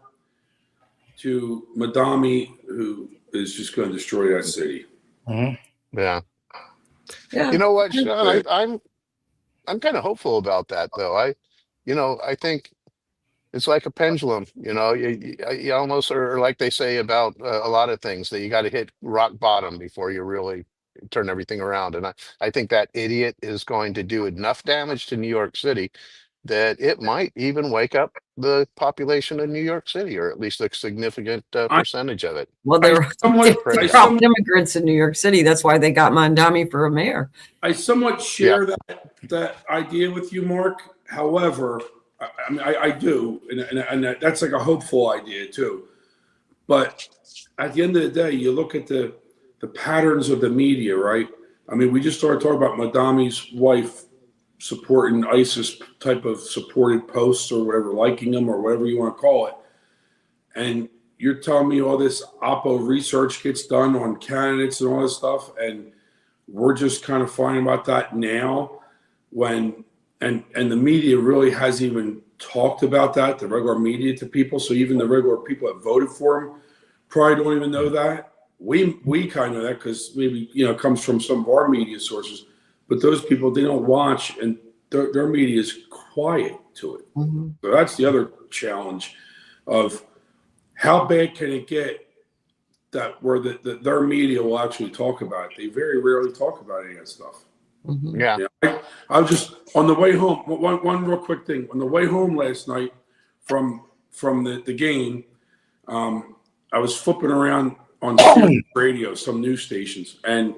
E: to Madami, who is just going to destroy that city.
D: Yeah.
B: Yeah.
D: You know what, Sean?
E: Right.
D: I'm kind of hopeful about that, though. I think it's like a pendulum. You almost are like they say about a lot of things that you got to hit rock bottom before you really turn everything around. And I think that idiot is going to do enough damage to New York City that it might even wake up the population of New York City, or at least a significant percentage of it.
B: Well,
E: I
B: they're
E: somewhat
B: immigrants in New York City. That's why they got Mondami for a mayor.
E: I somewhat share that idea with you, Mark. However, I mean, I do, and that's like a hopeful idea too. But at the end of the day, you look at the patterns of the media, right? I mean, we just started talking about Madami's wife supporting ISIS type of supported posts or whatever, liking them or whatever you want to call it. And you're telling me all this Oppo research gets done on candidates and all this stuff, and we're just kind of finding about that now when and the media really hasn't even talked about that, the regular media to people. So even the regular people that voted for him probably don't even know that. We kind of know that because maybe it comes from some of our media sources, but those people, they don't watch, and their media is quiet to it.
B: Mm-hmm.
E: So that's the other challenge of how bad can it get that where their media will actually talk about it. They very rarely talk about any of that stuff.
B: Mm-hmm.
D: Yeah.
E: I was just on the way home. One real quick thing. On the way home last night from the game, I was flipping around on radio, some news stations, and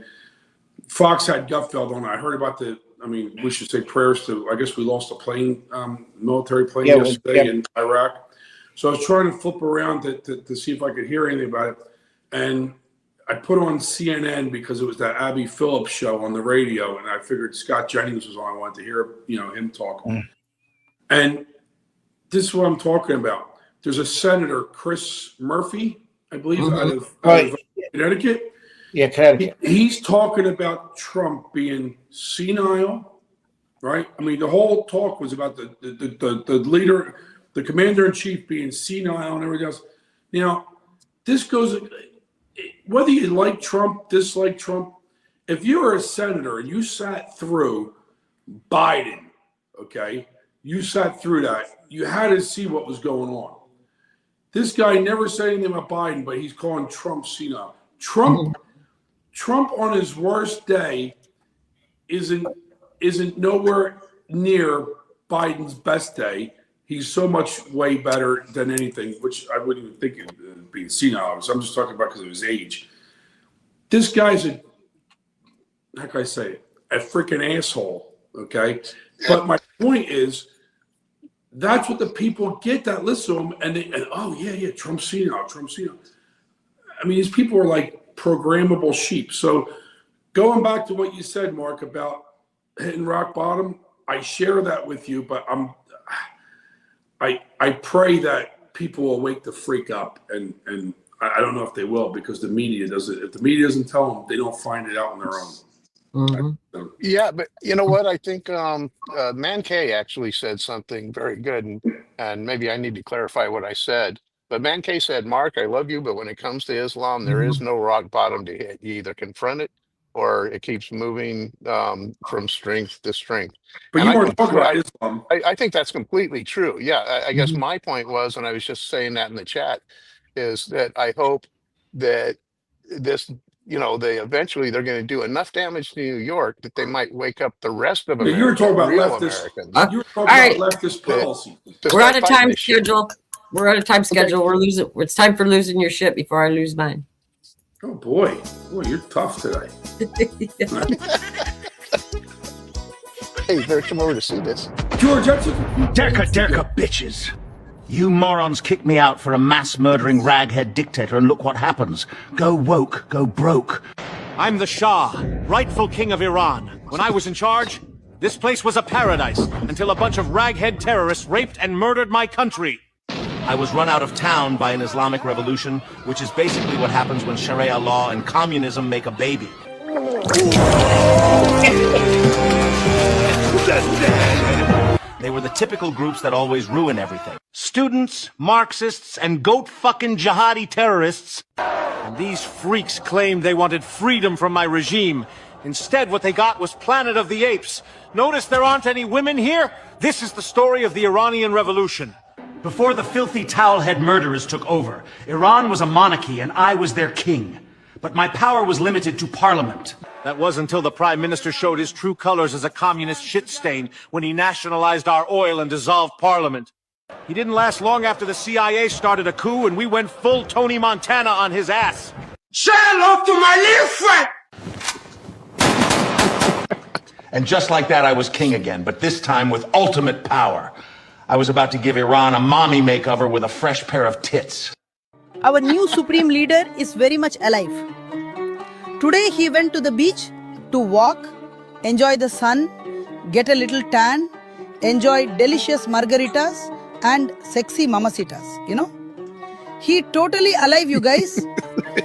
E: Fox had Gutfeld on. I heard about we should say prayers to, I guess we lost a plane, military plane yesterday in Iraq. So I was trying to flip around to see if I could hear anything about it. And I put on CNN because it was that Abby Phillips show on the radio, and I figured Scott Jennings was on. I wanted to hear him talk. And this is what I'm talking about. There's a Senator, Chris Murphy, I believe, out of Connecticut.
C: Yeah, Connecticut.
E: He's talking about Trump being senile, right? I mean, the whole talk was about the leader, the commander-in-chief being senile and everything else. Now, this goes, whether you like Trump, dislike Trump, if you were a senator and you sat through Biden, okay, you sat through that, you had to see what was going on. This guy never said anything about Biden, but he's calling Trump senile. Trump on his worst day isn't nowhere near Biden's best day. He's so much way better than anything, which I wouldn't even think it'd be senile. So I'm just talking about because of his age. This guy's how can I say it? A freaking asshole. Okay. But my point is, that's what the people get that listen to him, and oh yeah, Trump's senile. I mean, these people are like programmable sheep. So going back to what you said, Mark, about hitting rock bottom, I share that with you, but I pray that people will wake the freak up, and I don't know if they will, because the media doesn't. If the media doesn't tell them, they don't find it out on their own.
B: Mm-hmm.
D: Yeah, but you know what? I think Man K actually said something very good, and maybe I need to clarify what I said. But Man K said, "Mark, I love you, but when it comes to Islam, there is no rock bottom to hit. You either confront it, or it keeps moving from strength to strength."
E: But
D: And
E: you weren't talking about Islam.
D: I think that's completely true. Yeah, I guess my point was, and I was just saying that in the chat, is that I hope that this, eventually they're going to do enough damage to New York that they might wake up the rest of America.
E: You were talking about
D: real
E: leftist.
D: Americans.
E: You were talking about leftist policy.
B: We're out of time schedule. We're out of time schedule. We're losing. It's time for losing your shit before I lose mine.
E: Oh boy, you're tough today.
D: Hey, better come over to see this.
E: George, that's
H: Derka bitches. You morons kicked me out for a mass-murdering raghead dictator, and look what happens. Go woke, go broke.
J: I'm the Shah, rightful king of Iran. When I was in charge, this place was a paradise, until a bunch of raghead terrorists raped and murdered my country.
H: I was run out of town by an Islamic revolution, which is basically what happens when Sharia law and communism make a baby. They were the typical groups that always ruin everything. Students, Marxists, and goat-fucking jihadi terrorists.
J: And these freaks claimed they wanted freedom from my regime. Instead, what they got was Planet of the Apes. Notice there aren't any women here? This is the story of the Iranian Revolution.
H: Before the filthy towelhead murderers took over, Iran was a monarchy and I was their king. But my power was limited to parliament.
J: That was until the Prime Minister showed his true colors as a communist shit stain when he nationalized our oil and dissolved Parliament. He didn't last long after the CIA started a coup and we went full Tony Montana on his ass.
A: Say hello to my little friend!
H: And just like that, I was king again, but this time with ultimate power. I was about to give Iran a mommy makeover with a fresh pair of tits.
K: Our new supreme leader is very much alive. Today he went to the beach to walk, enjoy the sun, get a little tan, enjoy delicious margaritas and sexy mamacitas, you know. He totally alive, you guys.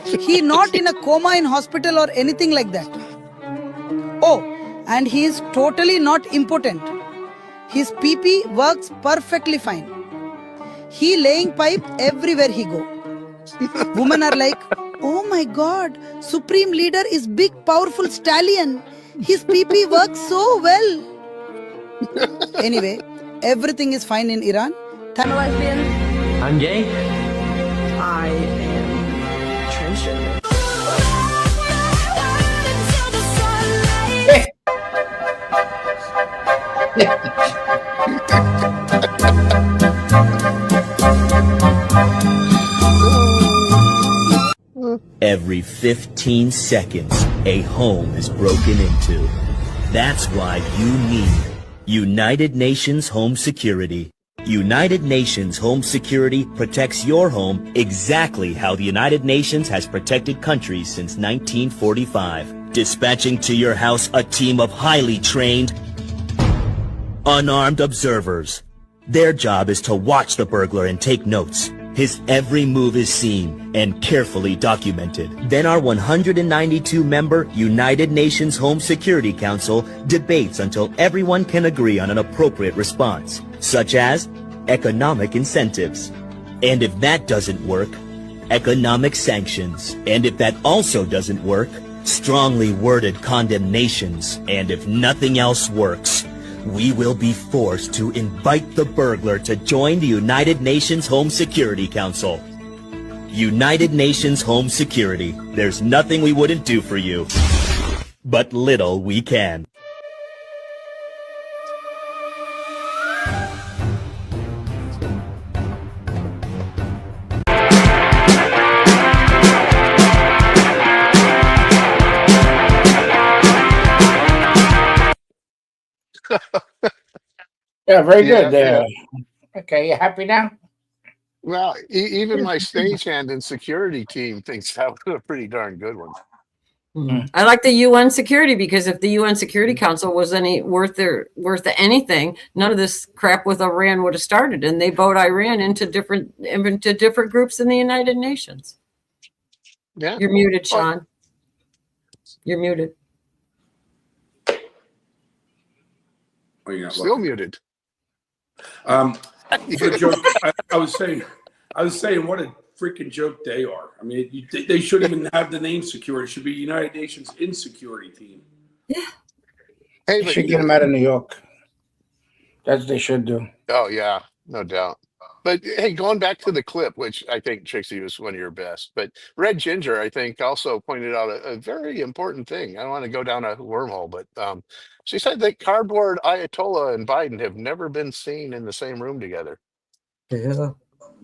K: He not in a coma in hospital or anything like that. Oh, and he is totally not impotent. His PP works perfectly fine. He laying pipe everywhere he go. Women are like, oh my God, supreme leader is big powerful stallion. His PP works so well. Anyway, everything is fine in Iran.
L: I'm gay.
K: I am transgender.
L: Every 15 seconds, a home is broken into. That's why you need United Nations Home Security. United Nations Home Security protects your home exactly how the United Nations has protected countries since 1945. Dispatching to your house a team of highly trained, unarmed observers. Their job is to watch the burglar and take notes. His every move is seen and carefully documented. Then our 192-member United Nations Home Security Council debates until everyone can agree on an appropriate response, such as economic incentives. And if that doesn't work, economic sanctions. And if that also doesn't work, strongly worded condemnations. And if nothing else works, we will be forced to invite the burglar to join the United Nations Home Security Council. United Nations Home Security. There's nothing we wouldn't do for you, but little we can.
C: Yeah, very
D: Yeah,
C: good.
D: yeah.
C: Okay, you happy now?
D: Well, even my stagehand and security team thinks that was a pretty darn good one.
B: I like the UN security because if the UN Security Council was any worth anything, none of this crap with Iran would have started, and they vote Iran into different groups in the United Nations.
D: Yeah.
B: You're muted, Sean. You're muted.
E: Oh, you're not
D: Still
E: looking.
D: muted.
E: For the joke, I was saying, what a freaking joke they are. I mean, they shouldn't even have the name security. It should be United Nations Insecurity Team.
B: Yeah.
D: Hey,
C: They
D: but
C: should get them out of New York. That's what they should do.
D: oh yeah, no doubt. But hey, going back to the clip, which I think Trixie was one of your best, but Red Ginger, I think, also pointed out a very important thing. I don't want to go down a wormhole, but she said that cardboard Ayatollah and Biden have never been seen in the same room together.
B: Yeah.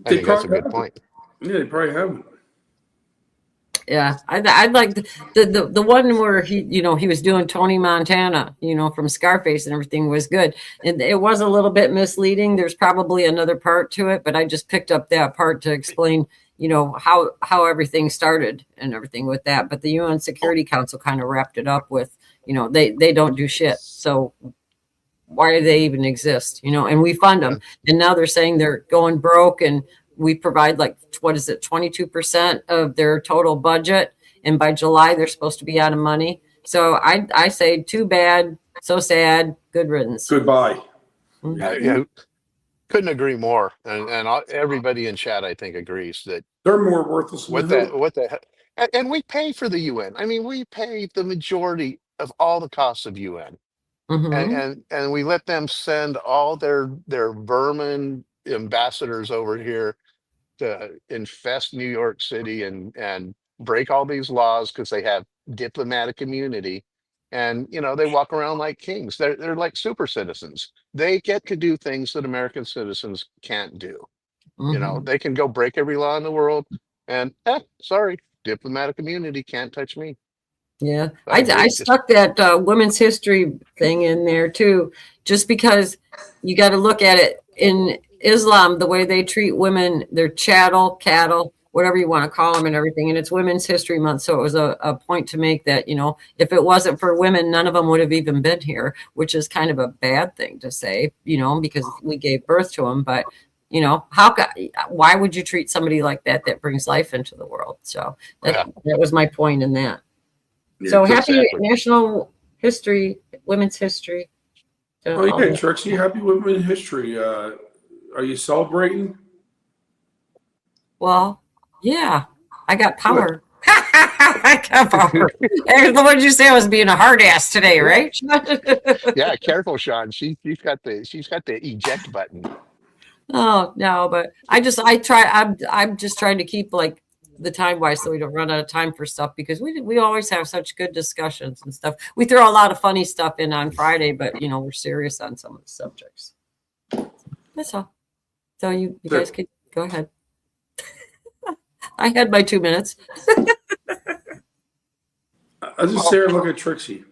D: I think that's a good point.
E: Yeah, they probably haven't.
B: Yeah, I'd like the one where he was doing Tony Montana, from Scarface and everything was good. And it was a little bit misleading. There's probably another part to it, but I just picked up that part to explain, how everything started and everything with that. But the UN Security Council kind of wrapped it up with, they don't do shit. So why do they even exist? And we fund them. And now they're saying they're going broke and we provide like, what is it, 22% of their total budget. And by July, they're supposed to be out of money. So I say too bad, so sad, good riddance.
E: Goodbye.
D: Yeah, couldn't agree more. And everybody in chat, I think, agrees that
E: They're more worthless than who?
D: what the heck. And we pay for the UN. I mean, we pay the majority of all the costs of UN. And we let them send all their vermin ambassadors over here to infest New York City and break all these laws because they have diplomatic immunity. And they walk around like kings. They're like super citizens. They get to do things that American citizens can't do. They can go break every law in the world, and sorry, diplomatic immunity can't touch me.
B: Yeah, I stuck that women's history thing in there too, just because you got to look at it in Islam, the way they treat women, they're cattle, whatever you want to call them and everything. And it's Women's History Month. So it was a point to make that, if it wasn't for women, none of them would have even been here, which is kind of a bad thing to say, because we gave birth to them. But, why would you treat somebody like that brings life into the world? So that was my point in that. So happy National History, Women's History.
E: Oh, yeah, Trixie, happy Women's History. Are you celebrating?
B: Well, yeah, I got power. I got power. What did you say? I was being a hard ass today, right?
D: Yeah, careful, Sean. She's got the eject button.
B: Oh no, but I'm just trying to keep like the time wise so we don't run out of time for stuff, because we always have such good discussions and stuff. We throw a lot of funny stuff in on Friday, but we're serious on some of the subjects. That's all. So you guys can go ahead. I had my 2 minutes.
E: I just stare and look at Trixie.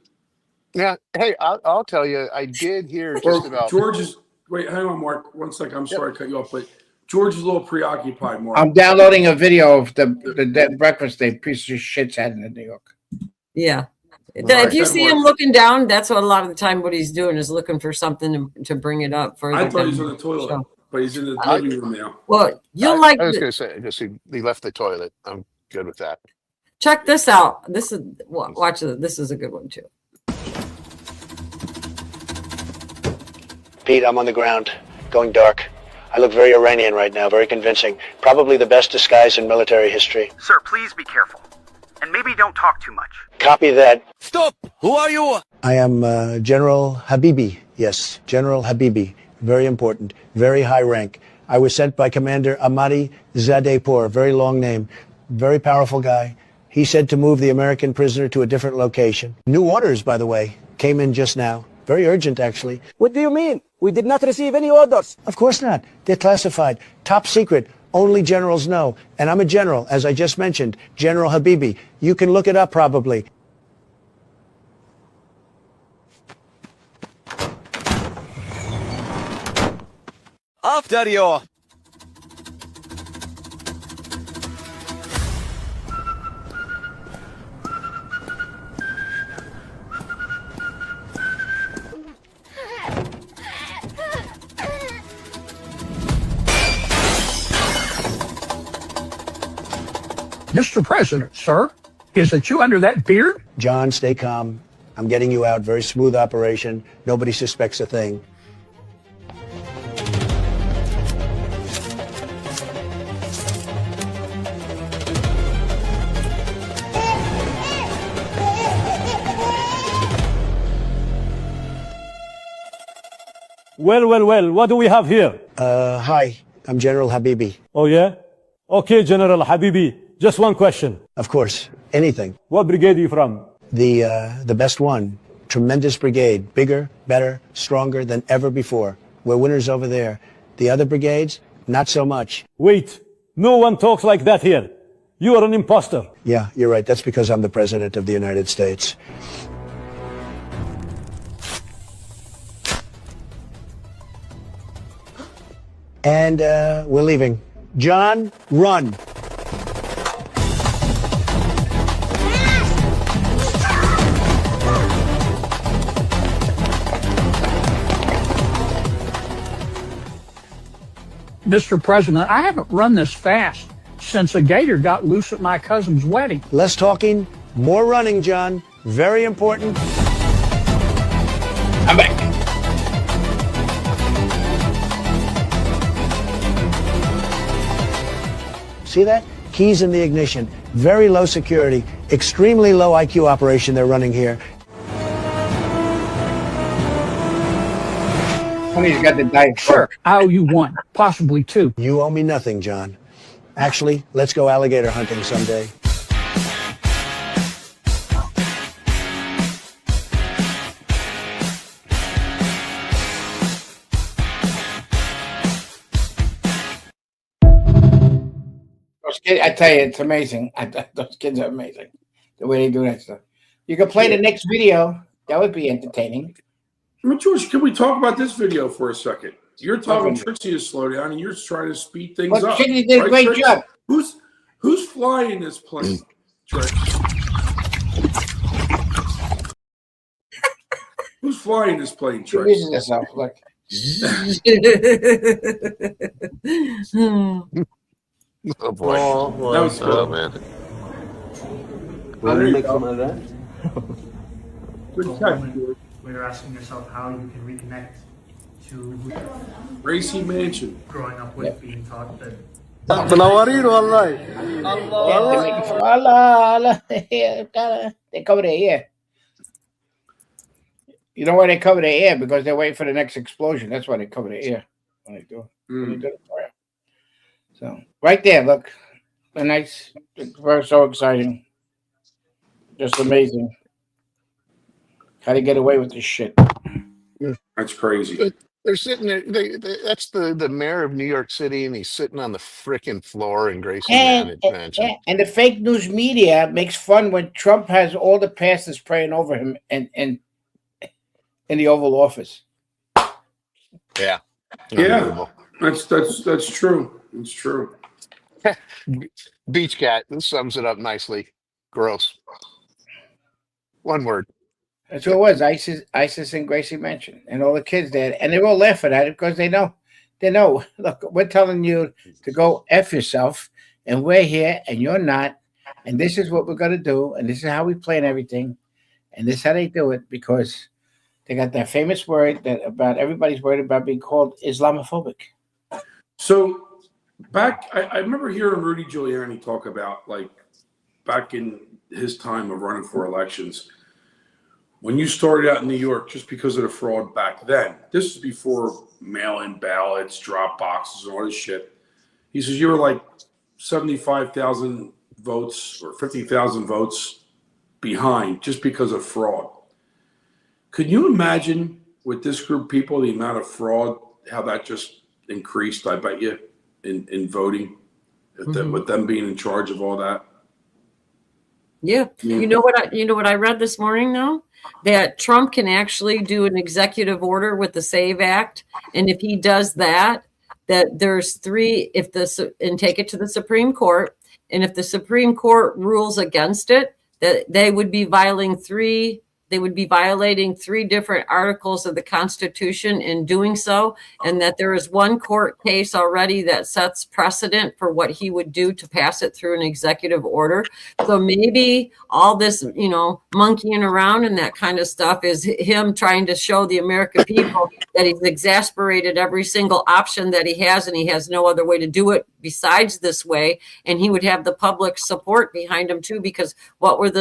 D: Yeah. Hey, I'll tell you, I did hear just about
E: George's. Wait, hang on, Mark. 1 second. I'm sorry to cut you off, but George is a little preoccupied, Mark.
C: I'm downloading a video of the breakfast they piece of shit's had in New York.
B: Yeah. If you see him looking down, that's what a lot of the time what he's doing is looking for something to bring it up.
E: I thought he was on the toilet, but he's in the living room now.
B: Well,
D: I was going to say, just he left the toilet. I'm good with that.
B: Check this out. Watch it. This is a good one too.
M: Pete, I'm on the ground, going dark. I look very Iranian right now, very convincing. Probably the best disguise in military history.
N: Sir, please be careful. And maybe don't talk too much.
M: Copy that.
N: Stop! Who are you?
M: I am General Habibi. Yes, General Habibi. Very important, very high rank. I was sent by Commander Ahmadi Zadepour, very long name, very powerful guy. He said to move the American prisoner to a different location. New orders, by the way, came in just now. Very urgent, actually.
O: What do you mean? We did not receive any orders.
M: Of course not. They're classified. Top secret. Only generals know. And I'm a general, as I just mentioned, General Habibi. You can look it up, probably.
N: After you.
P: Mr. President, sir, is it you under that beard?
M: John, stay calm. I'm getting you out. Very smooth operation. Nobody suspects a thing.
Q: Well, what do we have here?
M: Hi, I'm General Habibi.
Q: Oh, yeah? Okay, General Habibi. Just one question.
M: Of course, anything.
Q: What brigade are you from?
M: The best one. Tremendous brigade. Bigger, better, stronger than ever before. We're winners over there. The other brigades, not so much.
Q: Wait, no one talks like that here. You are an imposter.
M: Yeah, you're right. That's because I'm the President of the United States. And we're leaving. John, run.
P: Mr. President, I haven't run this fast since a gator got loose at my cousin's wedding.
M: Less talking, more running, John. Very important.
C: I'm back.
M: See that? Keys in the ignition. Very low security, extremely low IQ operation they're running here.
C: Honey's got the diet Coke.
P: I owe you one, possibly two.
M: You owe me nothing, John. Actually, let's go alligator hunting someday.
C: Those kids, I tell you, it's amazing. Those kids are amazing. The way they do that stuff. You can play the next video. That would be entertaining.
E: I mean, George, can we talk about this video for a second? You're telling Trixie to slow down, and you're trying to speed things up.
C: Trixie did a great
E: Trixie?
C: job.
E: Who's flying this plane? Trixie? Who's flying this plane,
C: She
E: Trixie?
C: uses herself. Look.
D: Oh boy.
E: That was cool.
D: Man.
I: Want to make some of that?
E: Good catch, George.
R: When you're asking yourself how you can reconnect to
E: Gracie Mansion.
R: growing up with being taught that
C: Allah. They cover their ear. You know why they cover their ear? Because they're waiting for the next explosion. That's why they cover their ear when they do. When they do the prayer. So right there, look, a nice. It's so exciting, just amazing. How to get away with this shit?
E: That's crazy.
D: But they're sitting there. That's the mayor of New York City, and he's sitting on the frickin' floor in Gracie Mansion.
C: And the fake news media makes fun when Trump has all the pastors praying over him and in the Oval Office.
D: Yeah.
E: Yeah, that's true. It's true.
D: Beach cat. This sums it up nicely. Gross. One word.
C: That's what it was. ISIS and Gracie Mansion, and all the kids there, and they're all laughing at it because they know. Look, we're telling you to go F yourself, and we're here, and you're not, and this is what we're gonna do, and this is how we plan everything, and this is how they do it because they got that famous word that about everybody's worried about being called Islamophobic.
E: So I remember hearing Rudy Giuliani talk about, like, back in his time of running for elections, when you started out in New York, just because of the fraud back then. This is before mail-in ballots, drop boxes, and all this shit. He says you were like 75,000 votes or 50,000 votes behind just because of fraud. Could you imagine with this group of people the amount of fraud, how that just increased? I bet you in voting, with them being in charge of all that.
B: Yeah. You know what I read this morning though? That Trump can actually do an executive order with the SAVE Act. And if he does that, that there's and take it to the Supreme Court. And if the Supreme Court rules against it, that they would be violating three different articles of the Constitution in doing so, and that there is one court case already that sets precedent for what he would do to pass it through an executive order. So maybe all this, monkeying around and that kind of stuff is him trying to show the American people that he's exasperated every single option that he has, and he has no other way to do it besides this way. And he would have the public support behind him too, because what was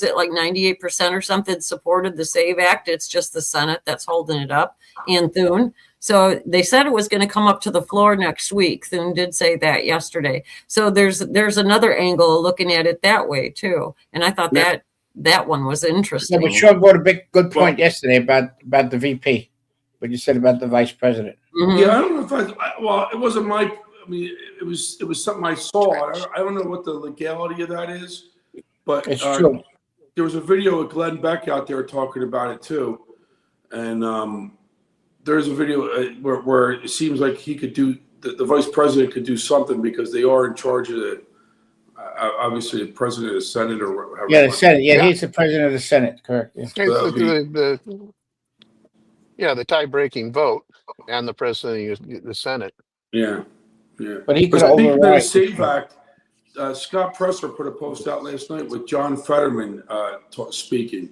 B: it, like 98% or something supported the SAVE Act? It's just the Senate that's holding it up, and Thune. So they said it was going to come up to the floor next week. Thune did say that yesterday. So there's another angle of looking at it that way too. And I thought that one was interesting.
C: Yeah, but Sean brought a good point yesterday about the VP. What you said about the vice president.
B: Mm-hmm.
E: Yeah, I don't know if it wasn't my. I mean, it was something I saw. I don't know what the legality of that is, but
C: it's true.
E: There was a video of Glenn Beck out there talking about it too, and there's a video where it seems like he could do the vice president could do something because they are in charge of the obviously the president of the Senate or whatever.
C: Yeah, the Senate. Yeah, he's the president of the Senate. Correct.
D: Yeah. The tie-breaking vote and the president of the Senate.
E: Yeah. Yeah.
C: But he could
E: speaking of the
C: override.
E: SAVE Act, Scott Presser put a post out last night with John Fetterman speaking.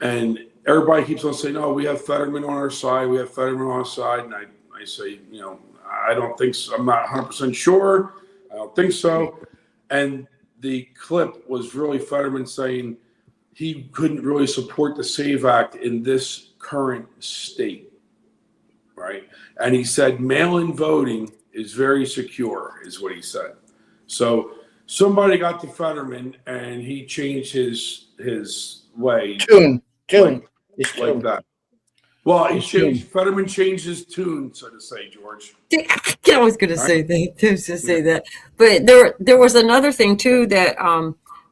E: And everybody keeps on saying, "Oh, we have Fetterman on our side. We have Fetterman on our side." And I say, I don't think so. I'm not 100% sure. I don't think so. And the clip was really Fetterman saying he couldn't really support the SAVE Act in this current state, right? And he said mail-in voting is very secure, is what he said. So somebody got to Fetterman, and he changed his way.
C: Tune.
E: Like that. Well, Fetterman changed his tune, so to say, George.
B: I was going to say that. But there was another thing too that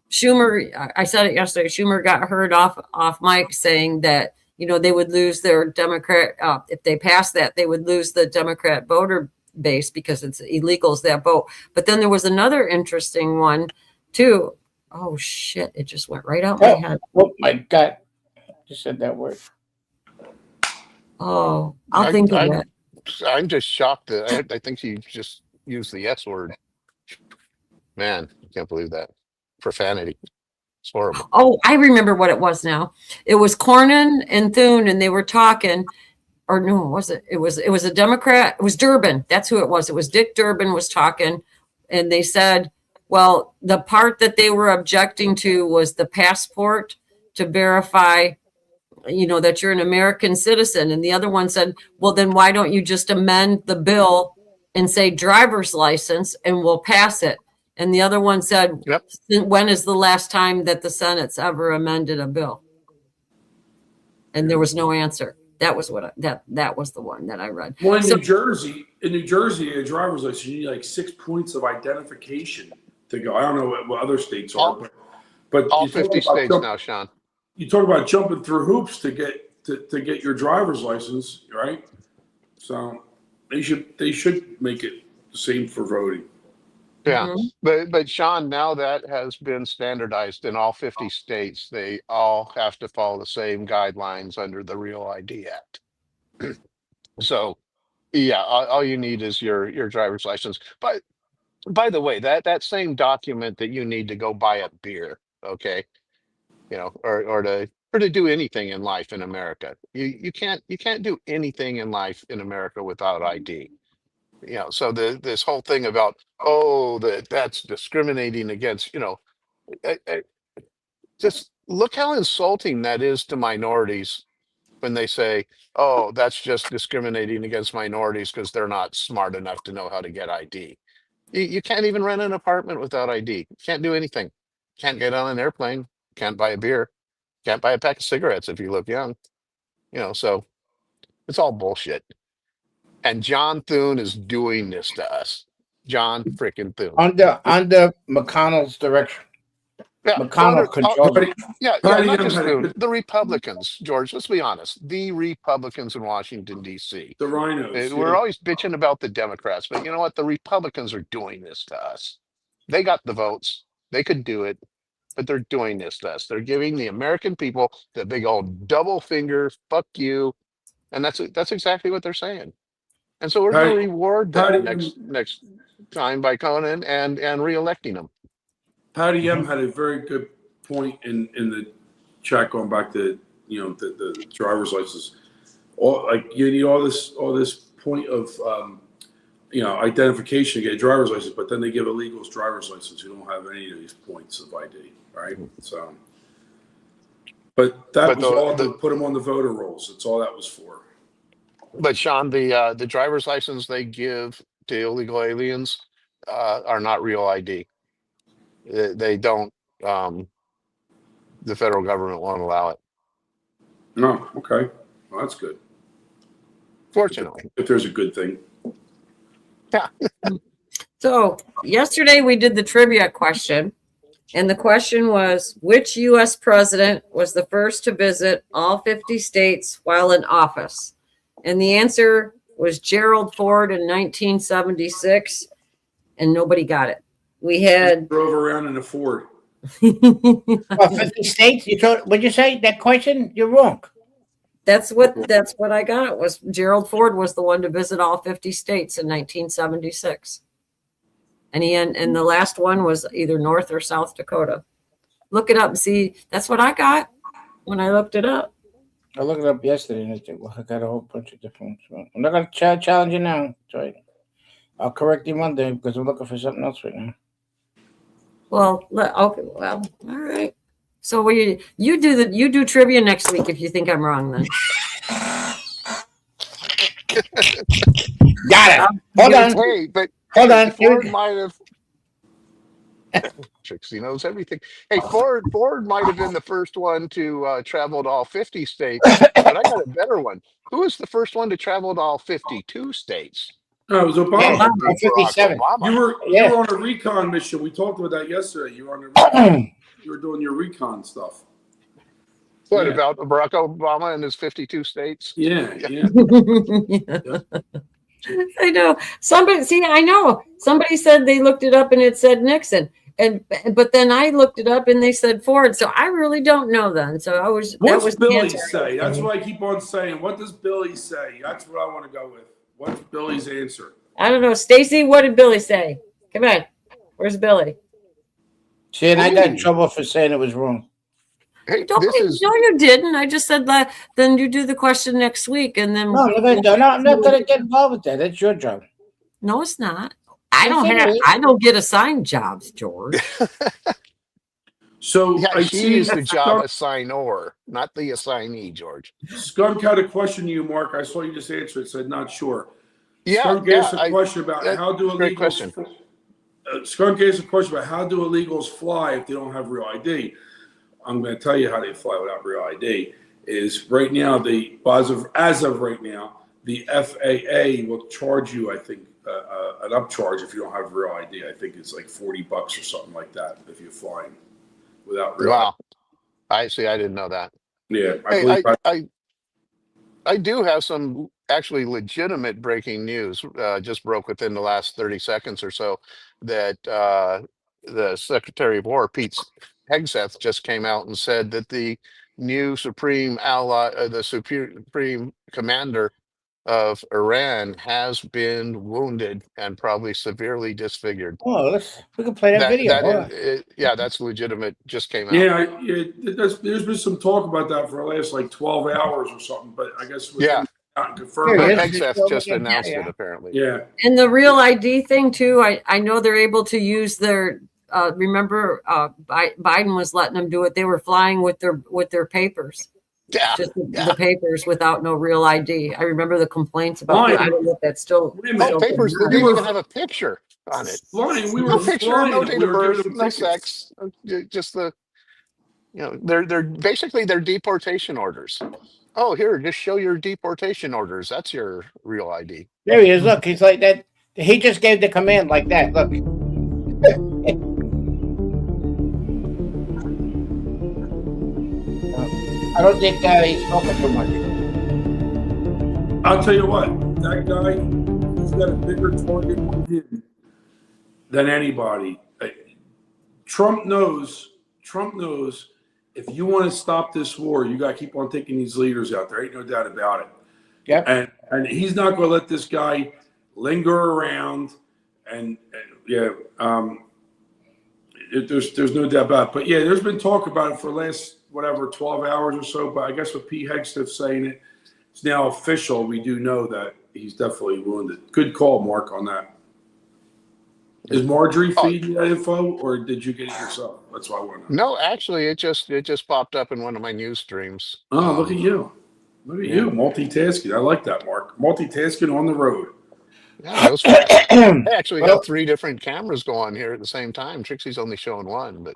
B: Schumer. I said it yesterday. Schumer got heard off mic saying that they would lose their Democrat if they passed that, they would lose the Democrat voter base because it's illegals that vote. But then there was another interesting one too. Oh shit! It just went right out my head.
C: Oh my God! You said that word.
B: Oh, I'll think of it.
D: I'm just shocked that I think he just used the S word. Man, I can't believe that. Profanity. It's horrible.
B: Oh, I remember what it was now. It was Cornyn and Thune, and they were talking. Or no, was it? It was a Democrat. It was Durbin. That's who it was. It was Dick Durbin was talking, and they said, well, the part that they were objecting to was the passport to verify that you're an American citizen. And the other one said, well, then why don't you just amend the bill and say driver's license and we'll pass it? And the other one said,
D: yep.
B: When is the last time that the Senate's ever amended a bill? And there was no answer. That was that was the one that I read.
E: Well, in New Jersey, a driver's license, you need like 6 points of identification to go. I don't know what other states are, but
D: all 50 states now, Sean.
E: You talk about jumping through hoops to get your driver's license, right? So they should make it the same for voting.
D: Yeah, but Sean, now that has been standardized in all 50 states. They all have to follow the same guidelines under the Real ID Act. So, yeah, all you need is your driver's license. But by the way, that same document that you need to go buy a beer, okay, or to do anything in life in America, you can't do anything in life in America without ID. So this whole thing about that's discriminating against, just look how insulting that is to minorities when they say, oh, that's just discriminating against minorities because they're not smart enough to know how to get ID. You can't even rent an apartment without ID. Can't do anything. Can't get on an airplane. Can't buy a beer. Can't buy a pack of cigarettes if you look young. So it's all bullshit. And John Thune is doing this to us. John freaking Thune.
C: Under McConnell's direction.
D: Yeah,
C: McConnell controls it.
D: Yeah, not just Thune. The Republicans, George, let's be honest. The Republicans in Washington, D.C.
E: The rhinos.
D: We're always bitching about the Democrats, but you know what? The Republicans are doing this to us. They got the votes. They could do it, but they're doing this to us. They're giving the American people the big old double finger, fuck you. And that's exactly what they're saying. And so we're going to reward them next time by going in and reelecting them.
E: Patty M had a very good point in the chat going back to the driver's license. You need all this point of identification to get a driver's license, but then they give illegals driver's license who don't have any of these points of ID, right? So, but that was all to put them on the voter rolls. That's all that was for.
D: But Sean, the driver's license they give to illegal aliens are not real ID. They don't. The federal government won't allow it.
E: No, okay, well, that's good.
D: Fortunately,
E: if there's a good thing.
D: Yeah.
B: So yesterday we did the trivia question, and the question was, which U.S. president was the first to visit all 50 states while in office? And the answer was Gerald Ford in 1976, and nobody got it. We had
E: drove around in a Ford.
C: 50 states? What'd you say? That question? You're wrong.
B: That's what I got. Was Gerald Ford was the one to visit all 50 states in 1976. and the last one was either North or South Dakota. Look it up and see. That's what I got when I looked it up.
C: I looked it up yesterday and I think, well, I got a whole bunch of different ones. I'm not going to challenge you now. Sorry. I'll correct you Monday because I'm looking for something else right now.
B: Well, okay. Well, all right. So you do trivia next week if you think I'm wrong then.
C: Got it. Hold on.
D: Hey, but
C: Hold on.
D: Ford might have. Trixie knows everything. Hey, Ford might have been the first one to travel to all 50 states, but I got a better one. Who was the first one to travel to all 52 states?
E: No, it was Obama.
C: Yeah,
D: That would be Barack
C: 57.
D: Obama.
E: You were on a recon mission. We talked about that yesterday. You were on a recon. You were doing your recon stuff.
D: What
E: Yeah.
D: about Barack Obama and his 52 states?
E: Yeah.
B: I know. I know. Somebody said they looked it up and it said Nixon. But then I looked it up and they said Ford. So I really don't know then. So
E: What's Billy say? That's what I keep on saying. What does Billy say? That's what I want to go with. What's Billy's answer?
B: I don't know. Stacy, what did Billy say? Come on. Where's Billy?
C: See, and I got in trouble for saying it was wrong.
D: Hey,
B: No, you didn't. I just said that. Then you do the question next week, and then.
C: No, I'm not going to get involved with that. That's your job.
B: No, it's not. I don't get assigned jobs, George.
E: So
D: yeah,
E: I
D: she
E: see
D: is the job assignor, not the assignee, George.
E: Skunk had a question to you, Mark. I saw you just answer it. Said not sure.
D: Yeah,
E: Skunk asked a question about how do
D: great question.
E: illegals. Skunk asked a question about how do illegals fly if they don't have real ID. I'm going to tell you how they fly without real ID. Is right now as of right now, the FAA will charge you, I think, an upcharge if you don't have real ID. I think it's like $40 or something like that if you're flying without real
D: Wow. I see. I didn't know that.
E: ID. Yeah,
D: Hey, I do have some actually legitimate breaking news. Just broke within the last 30 seconds or so that the Secretary of War, Pete Hegseth, just came out and said that the new Supreme Commander of Iran has been wounded and probably severely disfigured.
C: Oh, we can play that video.
D: That's legitimate. Just came out.
E: Yeah, there's been some talk about that for the last like 12 hours or something, but I guess not confirmed.
D: Hegseth just announced it apparently.
E: Yeah.
B: And the real ID thing too. I know they're able to use their. Remember, Biden was letting them do it. They were flying with their papers.
D: Yeah,
B: just the papers without no real ID. I remember the complaints about that. I don't know if that's still.
D: Papers. They didn't even have a picture on it.
E: No
D: picture, no date of birth, no sex. Just they're basically their deportation orders. Oh, here, just show your deportation orders. That's your real ID.
C: There he is. Look, he's like that. He just gave the command like that. Look. I don't think he's talking too much.
E: I'll tell you what, that guy, he's got a bigger target on him than anybody. Trump knows if you want to stop this war, you got to keep on taking these leaders out there. Ain't no doubt about it.
C: Yeah.
E: And he's not going to let this guy linger around. There's no doubt about it. But yeah, there's been talk about it for the last 12 hours or so. But I guess with Pete Hegseth saying it's now official. We do know that he's definitely wounded. Good call, Mark, on that. Is Marjorie feeding you that info, or did you get it yourself? That's what I want to know.
D: No, actually, it just popped up in one of my news streams.
E: Oh, look at you. Look at you, multitasking. I like that, Mark. Multitasking on the road.
D: Yeah, those I actually have 3 different cameras going here at the same time. Trixie's only showing one, but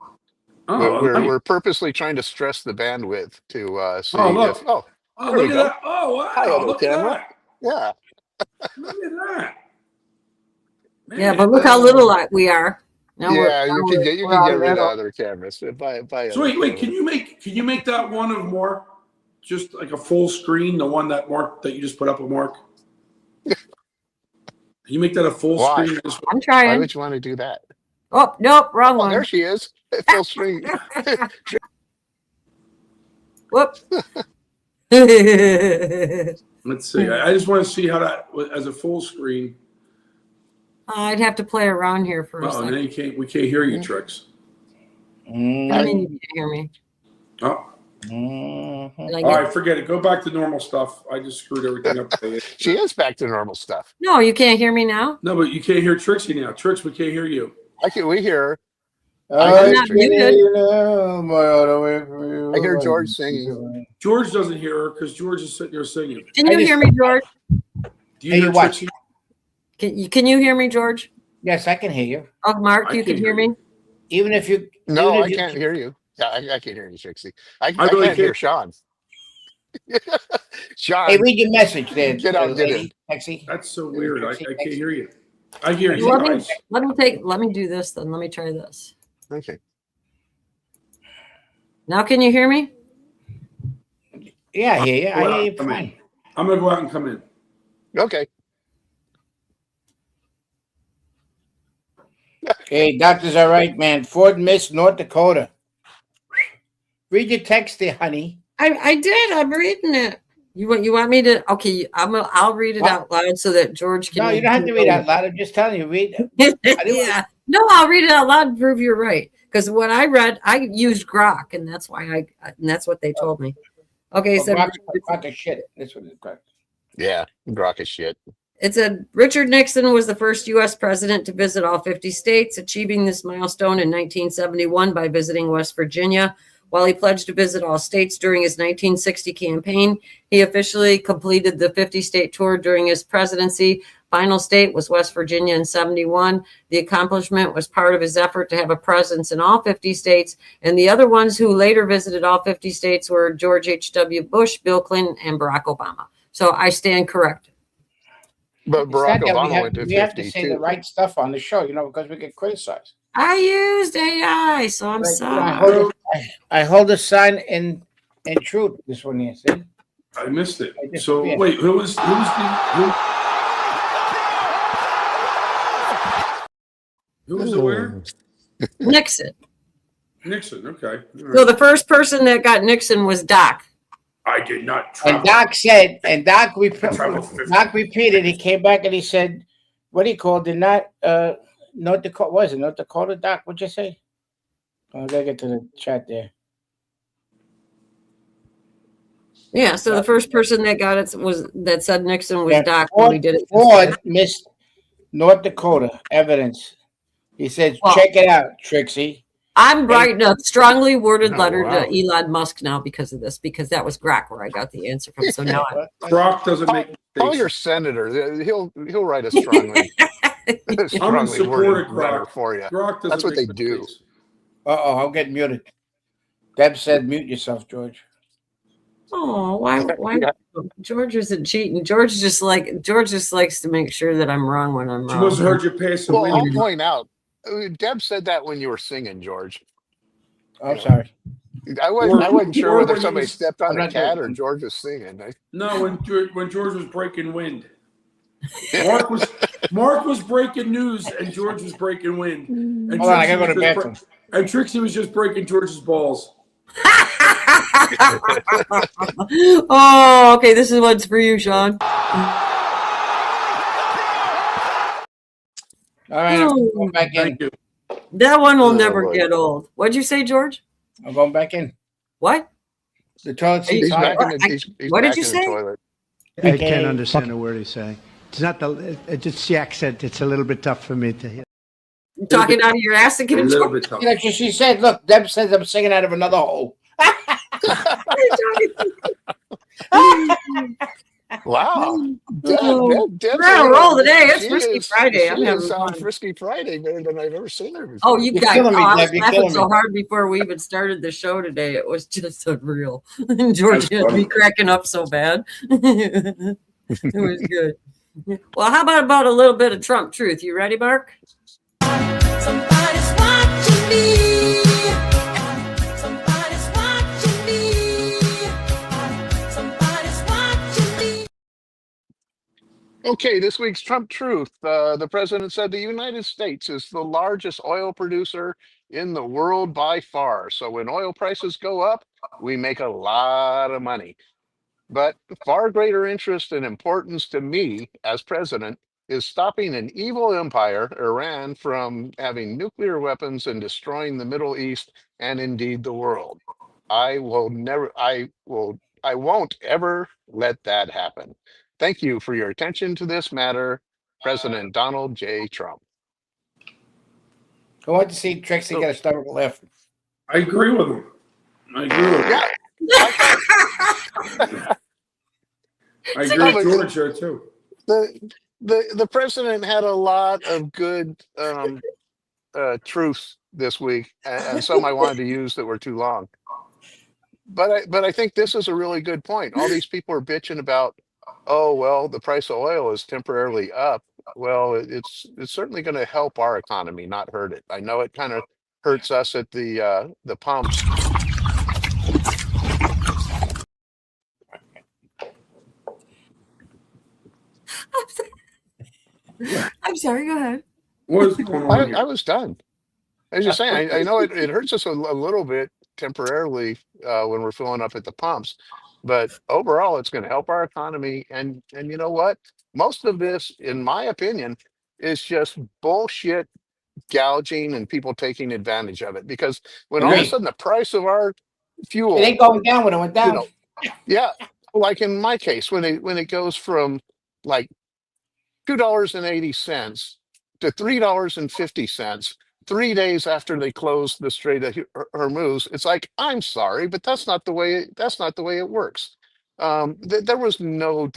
D: we're purposely trying to stress the bandwidth to see if.
E: Look at that. Oh, wow.
D: Hi, other
E: look
D: camera.
E: at that.
D: Yeah.
E: Look at that. Man,
B: yeah, but look how little we are. Now
D: you can get rid of other cameras. Buy
E: so wait, can you make that one of Mark just like a full screen? The one that Mark that you just put up with Mark. Can you make that a full screen?
B: I'm trying.
D: Why would you want to do that?
B: Oh, nope, wrong one.
D: There she is. Full screen.
B: Whoop.
E: Let's see. I just want to see how that as a full screen.
B: I'd have to play around here for a
E: Oh,
B: second.
E: now we can't hear you, Tricks.
B: What do you mean you can't hear me?
E: Oh.
B: Did I
E: All
B: get-
E: right, forget it. Go back to normal stuff. I just screwed everything up.
D: She is back to normal stuff.
B: No, you can't hear me now?
E: No, but you can't hear Trixie now. Trix, we can't hear you.
D: We hear her.
B: I'm not muted.
D: I hear George singing.
E: George doesn't hear her because George is sitting there singing.
B: Can you hear me, George?
E: Do you
C: Hey,
E: hear
C: you what?
E: Trixie?
B: Can you hear me, George?
C: Yes, I can hear you.
B: Oh, Mark,
E: I
B: you can
E: can't
B: hear
E: hear
B: me?
C: Even if you.
D: No,
C: even
D: I
C: if you-
D: can't hear you. Yeah, I can hear you, Trixie. I
E: really
D: can't hear
E: can't.
D: Sean. Sean,
C: Hey, read your message there.
D: get out, get in.
C: lady. Taxi.
E: That's so weird. I
C: Taxi.
E: can't hear you. I hear you
B: Let
E: guys.
B: me do this then. Let me try this.
D: Okay.
B: Now can you hear me?
C: Yeah, I hear you. I hear you
E: Come in.
C: fine.
E: I'm gonna go out and come in.
D: Okay.
C: Hey, doctors are right, man. Ford missed North Dakota. Read your text there, honey.
B: I did. I'm reading it. You want me to? Okay, I'll read it
C: What?
B: out loud so that George can.
C: No, you don't have to read out loud. I'm just telling you. Read.
B: Yeah. No, I'll read it out loud and prove you're right. Because when I read, I used Grok, and that's why and that's what they told me. Okay, so
C: Grok is shit. That's what it's called.
D: Yeah, Grok is shit.
B: it said Richard Nixon was the first U.S. president to visit all 50 states, achieving this milestone in 1971 by visiting West Virginia. While he pledged to visit all states during his 1960 campaign, he officially completed the 50-state tour during his presidency. Final state was West Virginia in 71. The accomplishment was part of his effort to have a presence in all 50 states, and the other ones who later visited all 50 states were George H.W. Bush, Bill Clinton, and Barack Obama. So I stand corrected.
D: But
C: It's
D: Barack
C: not that
D: Obama went to
C: we have
D: 50
C: to say
D: too.
C: the right stuff on the show, because we get criticized.
B: I used AI, so I'm
C: Right,
B: sorry.
C: I hold a sign in truth. This one here, see?
E: I missed it.
C: I just-
E: So
C: yeah.
E: wait, who was the winner?
B: Nixon.
E: Nixon. Okay. All
B: So
E: right.
B: the first person that got Nixon was Doc.
E: I did not
C: And
E: travel.
C: Doc said, Doc
E: traveled 50.
C: repeated, he came back and he said, what do you call, did not, North Dakota, was it North Dakota, Doc? What'd you say? Oh, I gotta get to the chat there.
B: Yeah, so the first person that got it that said Nixon was
C: Yeah,
B: Doc when we did it.
C: Ford missed North Dakota evidence. He says,
B: Well,
C: check it out, Trixie.
B: I'm writing a strongly worded
E: Oh,
B: letter
E: wow.
B: to Elon Musk now because of this, because that was Grok where I got the answer from. So now
E: Brock doesn't make
D: Call
E: mistakes.
D: your senator. He'll write a strongly,
E: I'm in
D: strongly
E: support
D: worded
E: of
D: letter
E: Grok.
D: for you.
E: Grok doesn't
D: That's what they
E: make
D: do.
E: mistakes.
C: Uh-oh, I'll get muted. Deb said, mute yourself, George.
B: oh, why George isn't cheating. George just likes to make sure that I'm wrong when I'm
E: She
B: wrong.
E: must have heard you pass a
D: Well, I'll
E: wind.
D: point out, Deb said that when you were singing, George.
C: I'm sorry.
D: I wasn't sure
E: or
D: whether
E: when he
D: somebody
E: was-
D: stepped on
C: I'm
D: a
C: not
D: cat
C: doing-
D: or George was singing.
E: No, when George was breaking wind. Mark was breaking news and George was breaking wind. And
C: Hold on, I gotta
E: Trixie
C: go to
E: was
C: the
E: just
C: bathroom.
E: and Trixie was just breaking George's balls.
B: Oh, okay. This is what's for you, Sean.
C: All right, I'm going back in.
E: Thank you.
B: That one will
D: Oh,
B: never
D: boy.
B: get old. What'd you say, George?
C: I'm going back in.
B: What?
C: The toilet seat's
D: He's
C: hot.
D: back in the, he's
B: What did
D: back
B: you
D: in
B: say?
D: the toilet.
M: I
C: Okay.
M: can't understand a word he's saying. It's not it's just the accent. It's a little bit tough for me to hear.
B: You talking out of your ass
E: A
B: again,
E: little
B: George?
E: bit tough.
C: Like she said, look, Deb says I'm singing out of another hole.
D: Wow.
B: Oh,
D: Deb's
B: we're on a roll today. It's
D: she
B: Frisky
D: is-
B: Friday. I'm
D: She
B: having
D: is on
B: fun.
D: Frisky Friday better than I've ever seen her before.
B: Oh, you
C: You're
B: guys!
C: killing me,
B: I
C: Deb.
B: was
C: You're
B: laughing
C: killing
B: so
C: me.
B: hard before we even started the show today. It was just unreal. And George
E: That's
B: had me
E: funny.
B: cracking up so bad. It was good. Well, how about a little bit of Trump truth? You ready, Mark?
A: Somebody's watching me. Somebody's watching me. Somebody's watching me.
D: Okay, this week's Trump truth. The president said the United States is the largest oil producer in the world by far. So when oil prices go up, we make a lot of money. But far greater interest and importance to me as president is stopping an evil empire, Iran, from having nuclear weapons and destroying the Middle East and indeed the world. I won't ever let that happen. Thank you for your attention to this matter, President Donald J. Trump.
C: I want to see Trixie get a stomach lift.
E: I agree with him. I agree with him.
D: Yeah,
E: I agree with George there too.
D: The president had a lot of good truths this week, and some I wanted to use that were too long. But I think this is a really good point. All these people are bitching about, oh well, the price of oil is temporarily up. Well, it's certainly going to help our economy, not hurt it. I know it kind of hurts us at the pumps.
B: I'm sorry. Go ahead.
E: What's going on here?
D: I was done. I was just saying, I know it hurts us a little bit temporarily when we're filling up at the pumps, but overall, it's going to help our economy. And you know what? Most of this, in my opinion, is just bullshit gouging and people taking advantage of it. Because when all of a sudden the price of our fuel,
C: It ain't going down when it went down.
D: Yeah, like in my case, when it goes from like $2.80 to $3.50 3 days after they closed the Strait of Hormuz, it's like, I'm sorry, but that's not the way it works. There was no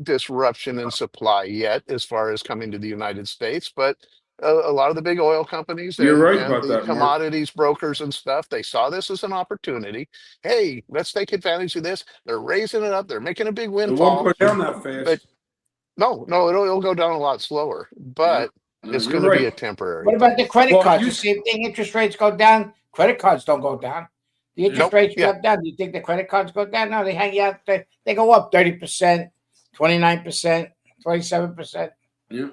D: disruption in supply yet as far as coming to the United States, but a lot of the big oil companies and,
E: You're right
D: and
E: about
D: the
E: that, Mark.
D: commodities brokers and stuff, they saw this as an opportunity. Hey, let's take advantage of this. They're raising it up. They're making a big
E: It
D: windfall.
E: won't go down that fast.
D: But no, it'll go down a lot slower, but it's going to be a temporary.
C: What about the credit
E: Well,
C: cards? The same thing. Interest rates go down. Credit cards don't go down. The interest rates go down. Do you think the credit cards go down? No, they hang out. They go up 30%, 29%, 27%.
E: Yeah.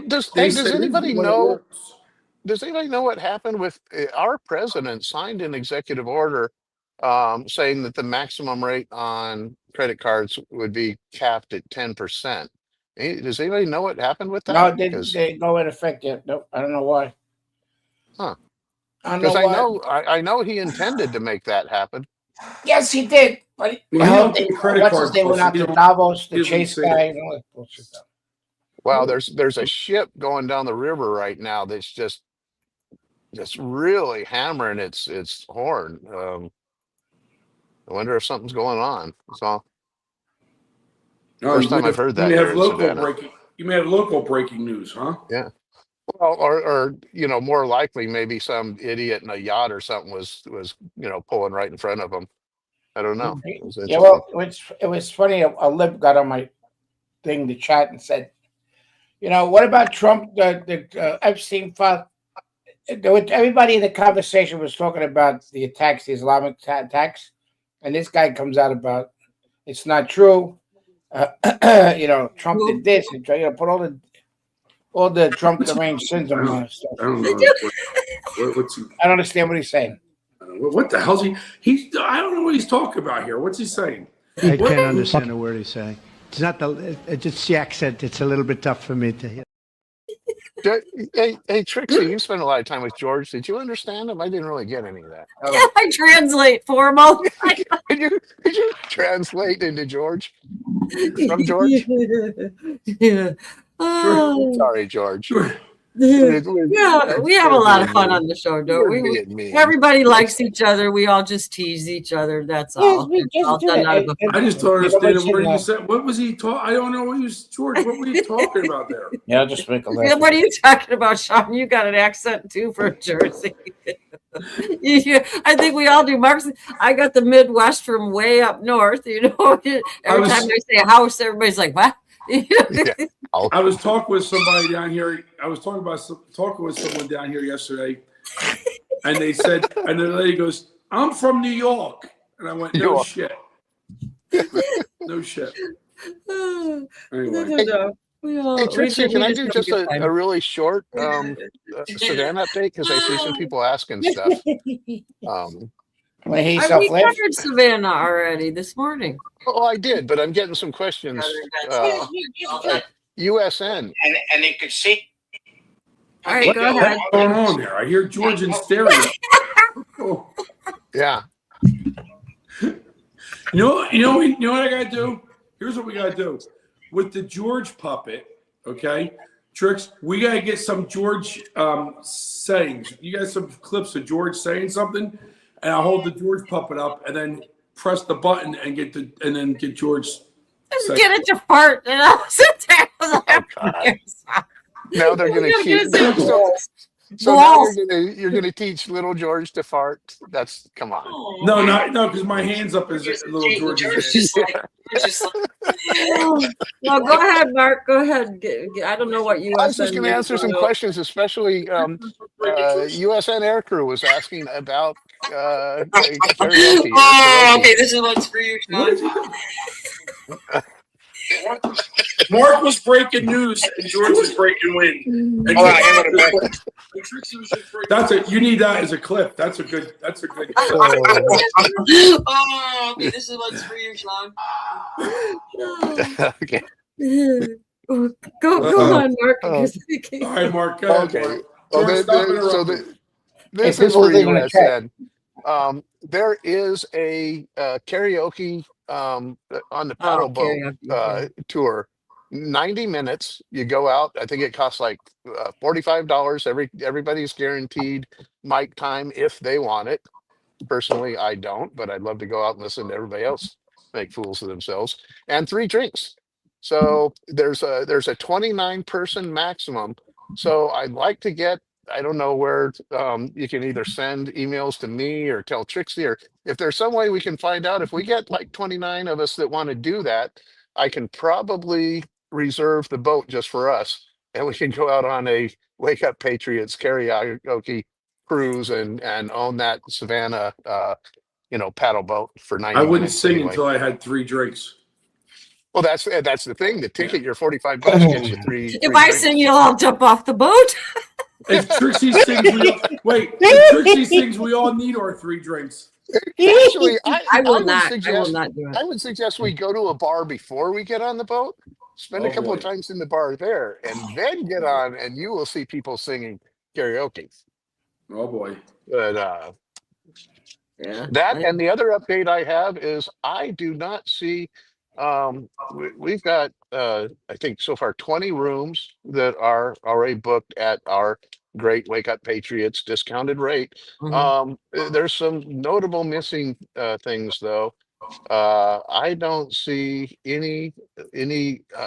D: Does anybody know? Does anybody know what happened with our president signed an executive order saying that the maximum rate on credit cards would be capped at 10%? Does anybody know what happened with that?
C: No, they go in effect yet. Nope, I don't know why.
D: Huh?
C: Because
D: I know he intended to make that happen.
C: Yes, he did. But they went out to Davos, the Chase guy, and all that bullshit.
D: Well, there's a ship going down the river right now that's just really hammering its horn. I wonder if something's going on. So first time I've heard that here in Savannah.
E: You may have local breaking news, huh?
D: Yeah. Well, or more likely maybe some idiot in a yacht or something was pulling right in front of them. I don't know.
C: Yeah, well, it was funny. A lib got on my thing to chat and said, what about Trump? The Epstein file. Everybody in the conversation was talking about the attacks, the Islamic attacks, and this guy comes out about it's not true. Trump did this, and put all the Trump deranged sins on stuff.
E: I don't know.
C: I don't understand what he's saying.
E: What the hell's he? I don't know what he's talking about here. What's he saying?
M: I can't understand a word he's saying. It's not just the accent. It's a little bit tough for me to hear.
D: Hey, Trixie, you spent a lot of time with George. Did you understand him? I didn't really get any of that.
B: Yeah, I translate for him all the time.
D: Could you translate into George? From George?
B: Yeah. Oh.
D: Sorry, George.
B: Yeah, we have a lot of fun on the show, don't we? Everybody likes each other. We all just tease each other. That's all.
E: I just don't understand what you said. What was he talking? I don't know what George. What were you talking about there?
C: Yeah, I'll just make a
B: laugh. What are you talking about, Sean? You got an accent too for Jersey. I think we all do. Mark's. I got the Midwest from way up north. Every time I say house, everybody's like, "What?"
E: I was talking with somebody down here. I was talking with someone down here yesterday, and they said, and the lady goes, "I'm from New York," and I went, "No shit, no shit." Anyway.
D: Hey, Trixie, can I do just a really short Savannah update? Because I see some people asking stuff.
B: We covered Savannah already this morning.
D: Oh, I did, but I'm getting some questions. USN.
C: And they could see.
B: All right, go ahead.
E: What's going on there? I hear George in stereo. Oh.
D: Yeah.
E: You know what I gotta do? Here's what we gotta do. With the George puppet, okay? Tricks, we gotta get some George sayings. You got some clips of George saying something, and I'll hold the George puppet up and then press the button and get George.
B: Get it to fart, and I'll sit there.
D: Oh, God. Now they're gonna keep. So
B: Balls.
D: now you're gonna teach little George to fart. That's come on.
E: No, because my hands up as little George's.
B: No, go ahead, Mark. Go ahead. I don't know what you.
D: I was just going to answer some questions, especially USN Aircrew was asking about karaoke.
G: Okay, this is what's for you, Sean.
E: Mark was breaking news and George was breaking wind. That's it. You need that as a clip. That's a good.
G: Oh, okay, this is what's for you, Sean.
D: Okay.
B: Go on, Mark.
E: All right, Mark. Go ahead,
D: Okay.
E: Mark.
D: Well,
E: George, stop interrupting.
C: Hey,
D: this is
C: people
D: for
C: are gonna check.
D: USN. There is a karaoke on the paddle boat tour. 90 minutes. You go out. I think it costs like $45. Everybody's guaranteed mic time if they want it. Personally, I don't, but I'd love to go out and listen to everybody else make fools of themselves. And 3 drinks. So there's a 29-person maximum. So I'd like to get, I don't know where you can either send emails to me or tell Trixie, or if there's some way we can find out if we get like 29 of us that want to do that, I can probably reserve the boat just for us, and we can go out on a Wake Up Patriots karaoke cruise and own that Savannah paddle boat for 90
E: I wouldn't
D: minutes
E: sing
D: anyway.
E: until I had 3 drinks.
D: Well, that's the thing. The ticket, your $45 gets you 3.
B: If I sing, you'll all jump off the boat.
E: If Trixie sings, if Trixie sings, we all need our 3 drinks.
D: Actually,
B: I will
D: would
B: not.
D: suggest,
B: I will not do it.
D: I would suggest we go to a bar before we get on the boat, spend a couple of times in the bar there, and then get on, and you will see people singing karaoke.
E: Oh boy!
D: But
B: yeah,
D: and the other update I have is I do not see. We've got I think so far 20 rooms that are already booked at our great Wake Up Patriots discounted rate. There's some notable missing things though. I don't see any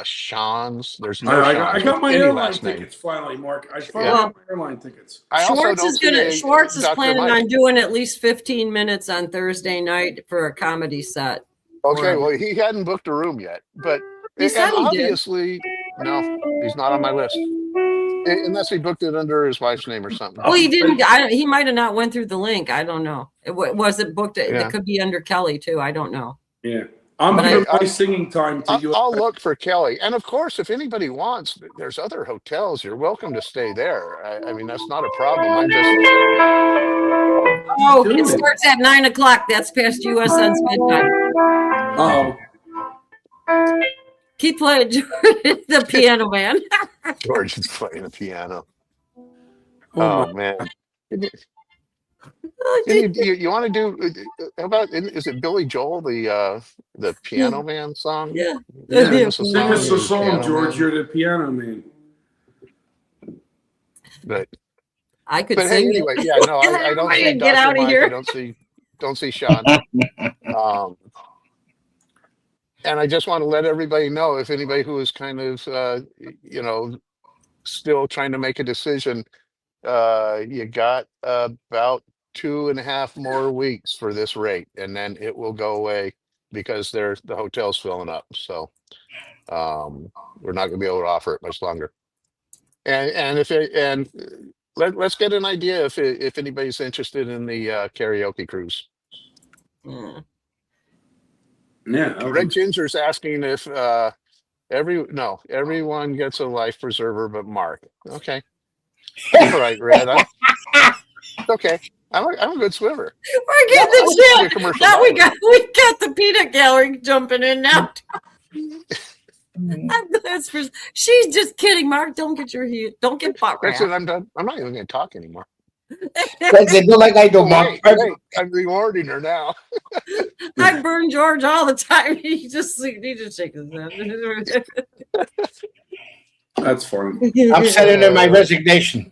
D: Sean's. There's no Sean's.
E: I got my
D: any
E: airline
D: last name.
E: tickets finally, Mark. I finally got my airline tickets.
D: I also
B: Schwartz
D: don't
B: is
D: see
B: gonna.
D: a
B: Schwartz is
D: Dr.
B: planning
D: Mike.
B: on doing at least 15 minutes on Thursday night for a comedy set.
D: Okay, well, he hadn't booked a room yet, but
B: He said he did.
D: obviously, no, he's not on my list. Unless he booked it under his wife's name or something.
B: Well, he didn't. He might have not went through the link. I don't know. Was it booked? It could be under Kelly too. I don't know.
E: Yeah, I'm giving my singing time to you.
D: I'll look for Kelly, and of course, if anybody wants, there's other hotels. You're welcome to stay there. I mean, that's not a problem. I'm just.
B: Oh, it starts at 9 o'clock. That's past USN's midnight.
E: Oh.
B: Keep playing, George, the piano man.
D: George is playing the piano. Oh man. You want to do? How about? Is it Billy Joel, the Piano Man song?
B: Yeah.
E: Sing us a song, George. You're the piano man.
D: But
B: I could
D: but
B: sing
D: hey, anyway,
B: it.
D: yeah, no, I don't see
B: Get
D: Dr.
B: out of
D: Mike.
B: here.
D: I don't see Sean. And I just want to let everybody know, if anybody who is kind of still trying to make a decision, you got about 2.5 more weeks for this rate, and then it will go away because the hotel's filling up. So we're not going to be able to offer it much longer. And let's get an idea if anybody's interested in the karaoke cruise.
E: Yeah.
D: Red Ginger's asking if everyone gets a life preserver but Mark. Okay. All right, Red. Okay. I'm a good swimmer.
B: We're getting the
D: commercial
B: chat. Now we got the peanut gallery jumping in now. She's just kidding, Mark. Don't get butt
D: That's it.
B: wrapped.
D: I'm done. I'm not even going to talk anymore.
C: They do like I do,
D: Oh,
C: Mark.
D: wait. I'm rewarding her now.
B: I burn George all the time. He just shakes his head.
E: That's funny.
C: I'm sending her my resignation.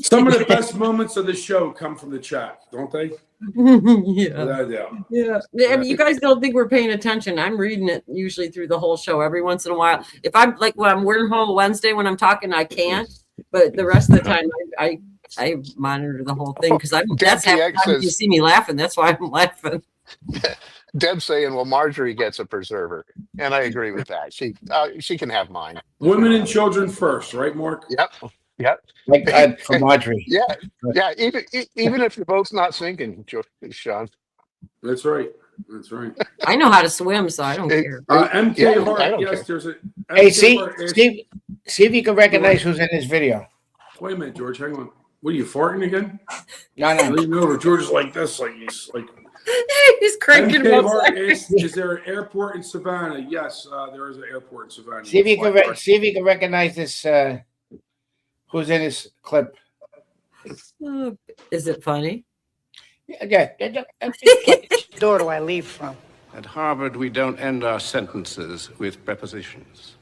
E: Some of the best moments of the show come from the chat, don't they?
B: Yeah.
E: Without a doubt.
B: Yeah. I mean, you guys don't think we're paying attention. I'm reading it usually through the whole show every once in a while. If I'm like when I'm Wormhole Wednesday when I'm talking, I can't. But the rest of the time I monitor the whole thing because that's half the time you see me laughing. That's why I'm laughing.
D: Deb's saying, well, Marjorie gets a preserver. And I agree with that. She can have mine.
E: Women and children first, right, Mark?
D: Yep.
C: Thank God for Marjorie.
D: Yeah. Even if your boat's not sinking, Sean.
E: That's right.
B: I know how to swim, so I don't care.
E: MK Hart, yes, there's a.
C: Hey, see if you can recognize who's in this video.
E: Wait a minute, George. Hang on. What are you farting again?
C: No.
E: Lean over. George is like this, like he's like.
B: He's cranking
E: MK
B: him
E: Hart
B: upside.
E: is there an airport in Savannah? Yes, there is an airport in Savannah.
C: See if you can recognize this. Who's in this clip?
B: Is it funny?
C: Yeah.
R: Which door do I leave from?
I: At Harvard, we don't end our sentences with prepositions.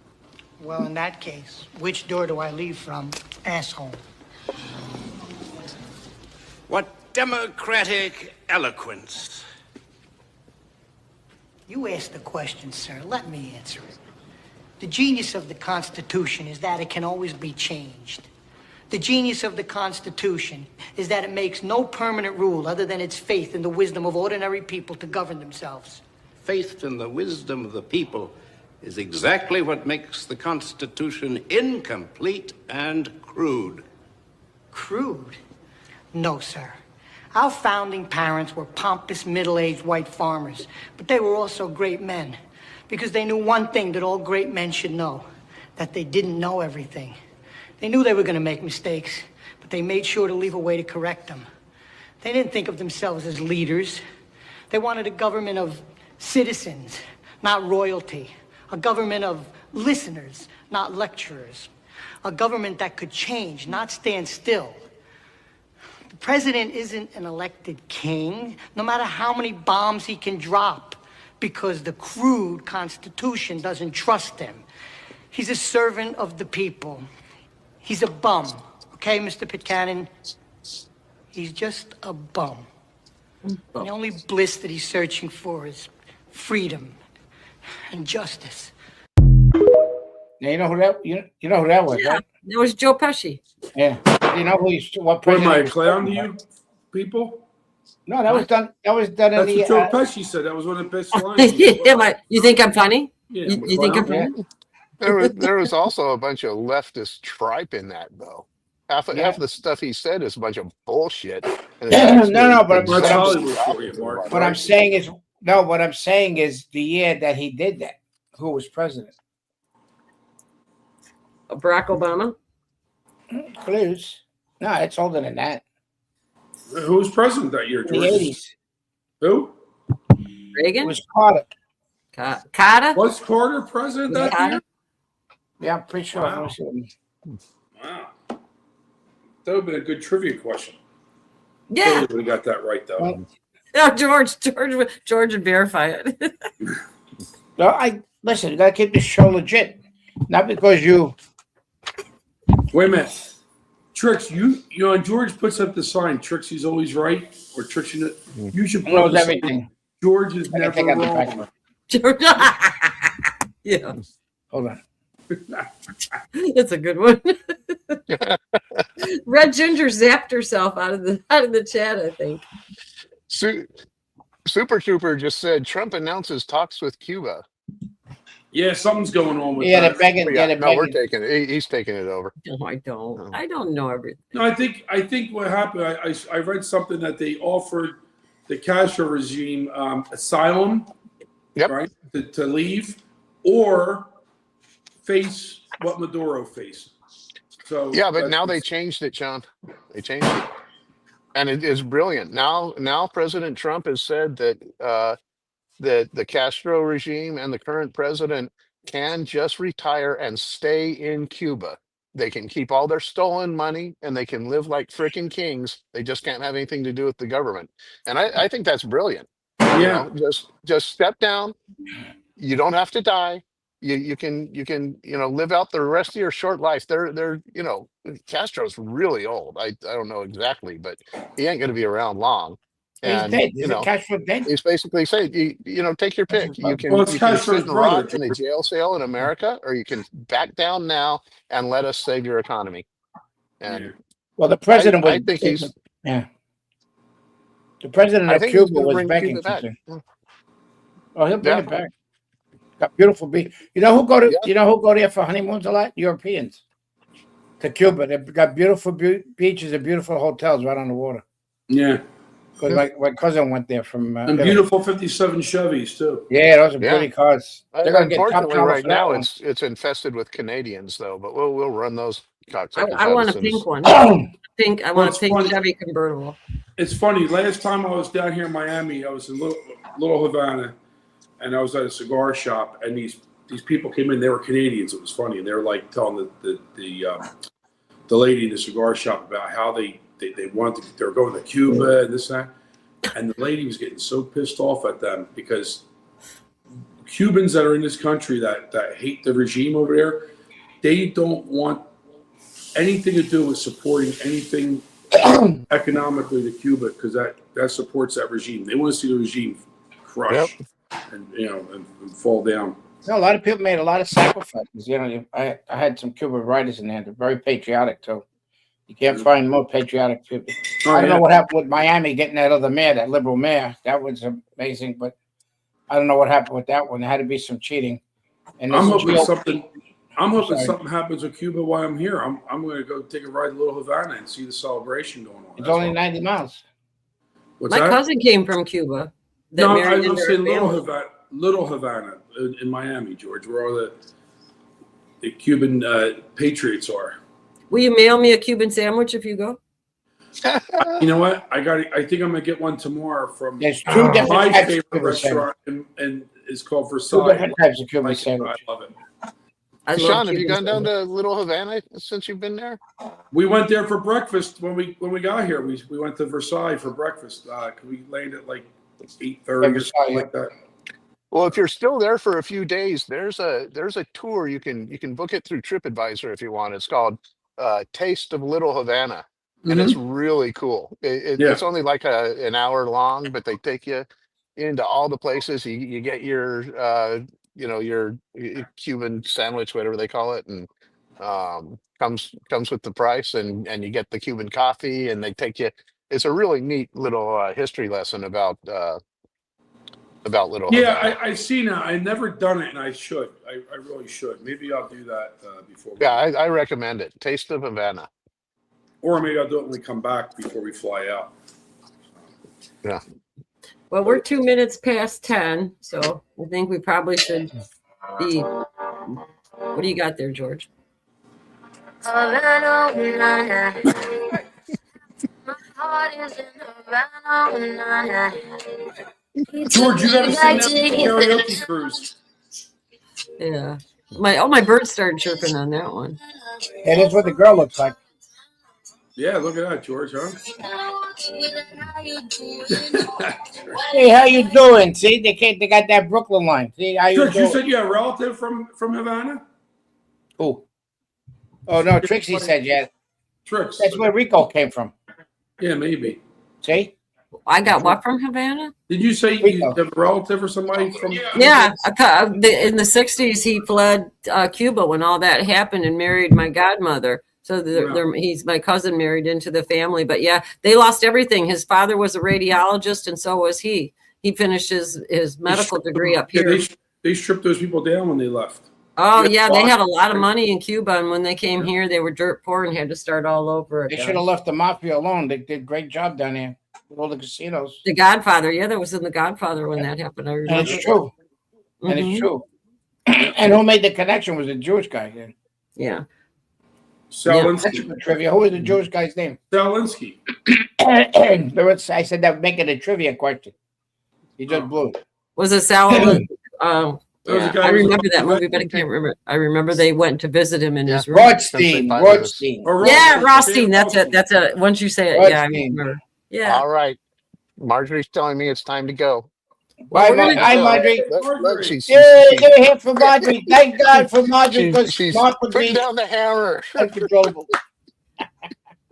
R: Well, in that case, which door do I leave from, asshole?
I: What democratic eloquence.
R: You asked the question, sir. Let me answer it. The genius of the Constitution is that it can always be changed. The genius of the Constitution is that it makes no permanent rule other than its faith in the wisdom of ordinary people to govern themselves.
I: Faith in the wisdom of the people is exactly what makes the Constitution incomplete and crude.
R: Crude? No, sir. Our founding parents were pompous, middle-aged white farmers, but they were also great men because they knew one thing that all great men should know, that they didn't know everything. They knew they were going to make mistakes, but they made sure to leave a way to correct them. They didn't think of themselves as leaders. They wanted a government of citizens, not royalty. A government of listeners, not lecturers. A government that could change, not stand still. The president isn't an elected king, no matter how many bombs he can drop, because the crude Constitution doesn't trust him. He's a servant of the people. He's a bum, okay, Mr. Pitcairn? He's just a bum. And the only bliss that he's searching for is freedom and justice.
C: Now you know who that was, right?
B: That was Joe Pesci.
C: Yeah. You know what
E: What am I, a
C: president?
E: clown to you people?
C: No, that was done. That was done
E: That's
C: in
E: what
C: the.
E: Joe Pesci said. That was one of the best lines.
B: You think I'm funny?
E: Yeah,
B: You think I'm funny?
D: There was also a bunch of leftist tripe in that, though. Half of the stuff he said is a bunch of bullshit. And
C: But
E: Hollywood for you, Mark.
C: what I'm saying is What I'm saying is the year that he did that. Who was president?
B: Barack Obama.
C: Close. No, it's older than that.
E: Who was president that year,
C: The
E: George?
C: 80s.
E: Who?
B: Reagan.
C: It was Carter.
B: Carter.
E: Was Carter president that year?
C: Yeah, I'm pretty sure.
E: Wow. Wow. That would have been a good trivia question.
B: Yeah.
E: Would have got that right, though.
B: No, George would verify it.
C: No, listen. You gotta keep this show legit, not because you.
E: Wait a minute, Trix. You know, George puts up the sign. Trixie's always right, or Trixie. You should put up the sign.
C: Everything.
E: George is never wrong.
B: Yeah.
C: Hold on.
B: That's a good one. Red Ginger zapped herself out of the chat, I think.
D: Super Trooper just said Trump announces talks with Cuba.
E: Yeah, something's going on with
C: Yeah,
E: that.
C: they're begging. Yeah, they're
D: No,
C: begging.
D: we're taking it. He's taking it over.
B: No, I don't. I don't know everything.
E: No, I think what happened. I read something that they offered the Castro regime asylum, right, to leave, or face what Maduro faced. So
D: yeah, but now they changed it, Sean. They changed it, and it is brilliant. Now President Trump has said that that the Castro regime and the current president can just retire and stay in Cuba. They can keep all their stolen money and they can live like freaking kings. They just can't have anything to do with the government. And I think that's brilliant. You know, just step down. You don't have to die. You can live out the rest of your short life. They're Castro's really old. I don't know exactly, but he ain't gonna be around long.
C: He's
D: And
C: dead. Is it Castro dead?
D: he's basically saying, take your pick. You
E: Well, it's
D: can sit
E: Castro's
D: and
E: brother.
D: rot in a jail cell in America, or you can back down now and let us save your economy. And
C: Well, the president was.
D: I think he's.
C: Yeah. The president
D: I
C: of
D: think he's
C: Cuba
D: going to
C: was
D: bring
C: begging
D: Cuba back.
C: to. Oh, he'll bring
D: Yeah.
C: it back. Got beautiful beach. You know who go to?
D: Yeah.
C: You know who go there for honeymoons a lot? Europeans. To Cuba, they've got beautiful beaches and beautiful hotels right on the water.
E: Yeah.
C: Because my cousin went there from.
E: And beautiful 57 Chevys too.
C: Yeah, those are pretty cars. They're gonna get top
D: Unfortunately,
C: dollar
D: right
C: for that
D: now
C: one.
D: it's infested with Canadians though, but we'll run those cocksuckers
B: I
D: out
B: want
D: as
B: a
D: soon as.
B: pink one. I want
E: it's
B: a pink
E: funny.
B: Chevy convertible.
E: It's funny. Last time I was down here in Miami, I was in Little Havana, and I was at a cigar shop, and these people came in. They were Canadians. It was funny, and they were like telling the lady in the cigar shop about how they wanted they were going to Cuba and this and that, and the lady was getting so pissed off at them because Cubans that are in this country that hate the regime over there, they don't want anything to do with supporting anything economically to Cuba because that supports that regime. They want to see the regime crush and and fall down.
C: No, a lot of people made a lot of sacrifices. I had some Cuban writers in there. They're very patriotic too. You can't find more patriotic people. I don't know what happened with Miami getting that other mayor, that liberal mayor. That was amazing, but I don't know what happened with that one. There had to be some cheating. And
E: I'm hoping something happens with Cuba while I'm here. I'm going to go take a ride to Little Havana and see the celebration going on.
C: It's only 90 miles.
B: My cousin came from Cuba.
E: No, I was saying Little Havana in Miami, George, where all the Cuban Patriots are.
B: Will you mail me a Cuban sandwich if you go?
E: You know what? I think I'm gonna get one tomorrow from
C: There's two different
E: my
C: types of
E: favorite
C: Cuban
E: restaurant, and it's called Versailles.
C: Two different types of Cuban sandwich.
E: I love it.
D: Sean, have you gone down to Little Havana since you've been there?
E: We went there for breakfast when we got here. We went to Versailles for breakfast. We landed at like 8:30 or something like that.
D: Well, if you're still there for a few days, there's a tour you can book it through TripAdvisor if you want. It's called Taste of Little Havana, and it's really cool. It's only like an hour long, but they take you into all the places. You get your your Cuban sandwich, whatever they call it, and comes with the price, and you get the Cuban coffee, and they take you. It's a really neat little history lesson about Little Havana.
E: Yeah, I see now. I've never done it, and I should. I really should. Maybe I'll do that before.
D: Yeah, I recommend it. Taste of Havana.
E: Or maybe I'll do it when we come back before we fly out.
D: Yeah.
B: Well, we're 2 minutes past 10, so I think we probably should be. What do you got there, George?
E: George, you gotta sing that karaoke cruise.
B: Yeah. My birds started chirping on that one.
C: And that's what the girl looks like.
E: Yeah, look at that, George, huh?
C: Hey, how you doing? See, they got that Brooklyn line. See, how you
E: George,
C: doing?
E: you said you had a relative from Havana?
C: Who? Oh no, Trixie said yeah.
E: Trix.
C: That's where Rico came from.
E: Yeah, maybe.
C: See?
B: I got what from Havana?
E: Did you say you have a relative or somebody from?
B: Yeah, in the 60s, he fled Cuba when all that happened and married my godmother. So he's my cousin married into the family. But yeah, they lost everything. His father was a radiologist, and so was he. He finished his medical degree up here.
E: They stripped those people down when they left.
B: Oh, yeah, they had a lot of money in Cuba, and when they came here, they were dirt poor and had to start all over again.
C: They should have left the mafia alone. They did a great job down there with all the casinos.
B: The Godfather, yeah, that was in The Godfather when that happened. I remember.
C: And it's true. And it's true. And who made the connection was a Jewish guy.
B: Yeah.
E: Salinsky.
C: That's the trivia. Who was the Jewish guy's name?
E: Salinsky.
C: I said that making a trivia question. You just blew it.
B: Was it Yeah, I remember that movie, but I can't remember. I remember they went to visit him in his room.
C: Rothstein.
B: Yeah, Rothstein. That's it. That's it. Once you say it, yeah, I remember. Yeah.
D: All right. Marjorie's telling me it's time to go.
C: Bye, Marjorie. Yay, get a hit for Marjorie. Thank God for Marjorie.
D: She's putting down the hammer.
C: Uncontrollable.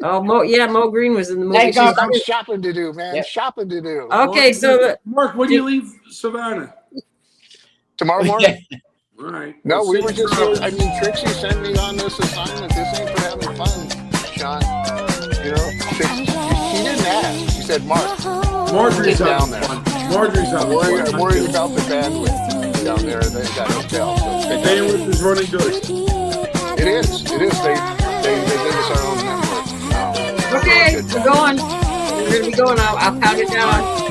B: Oh, Mo Green was in the movie.
C: Thank God.
D: Got shopping to do, man. Shopping to do.
B: Okay, so
E: Mark, when do you leave Savannah?
D: Tomorrow morning.
E: All right.
D: No,
E: Well,
D: we were
E: safe
D: just.
E: travels.
D: I mean, Trixie sent me on this assignment. This ain't for having fun, Sean. You know, Trixie, she didn't ask. She said, "Mark,
E: Marjorie's
D: get down
E: having
D: there."
E: fun. Marjorie's having fun.
D: I'm worried about the bandwidth down there. They got hotel. So
E: The bandwidth is running good.
D: it is. It is. They give us our own network.
B: okay, we're going. We're gonna be going. I'll count it down.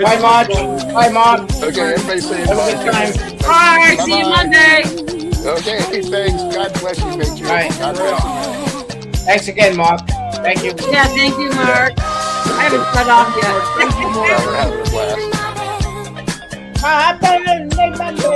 C: Bye, Mark. Bye, Mark.
D: Okay, everybody say
C: Have a good time.
B: Bye. See you Monday.
D: Okay, thanks. God bless you, Patriots.
C: Right.
D: God bless you.
C: Thanks again, Mark. Thank you.
B: Yeah, thank you, Mark. I haven't cut off yet.
D: We're having a blast.
C: Bye.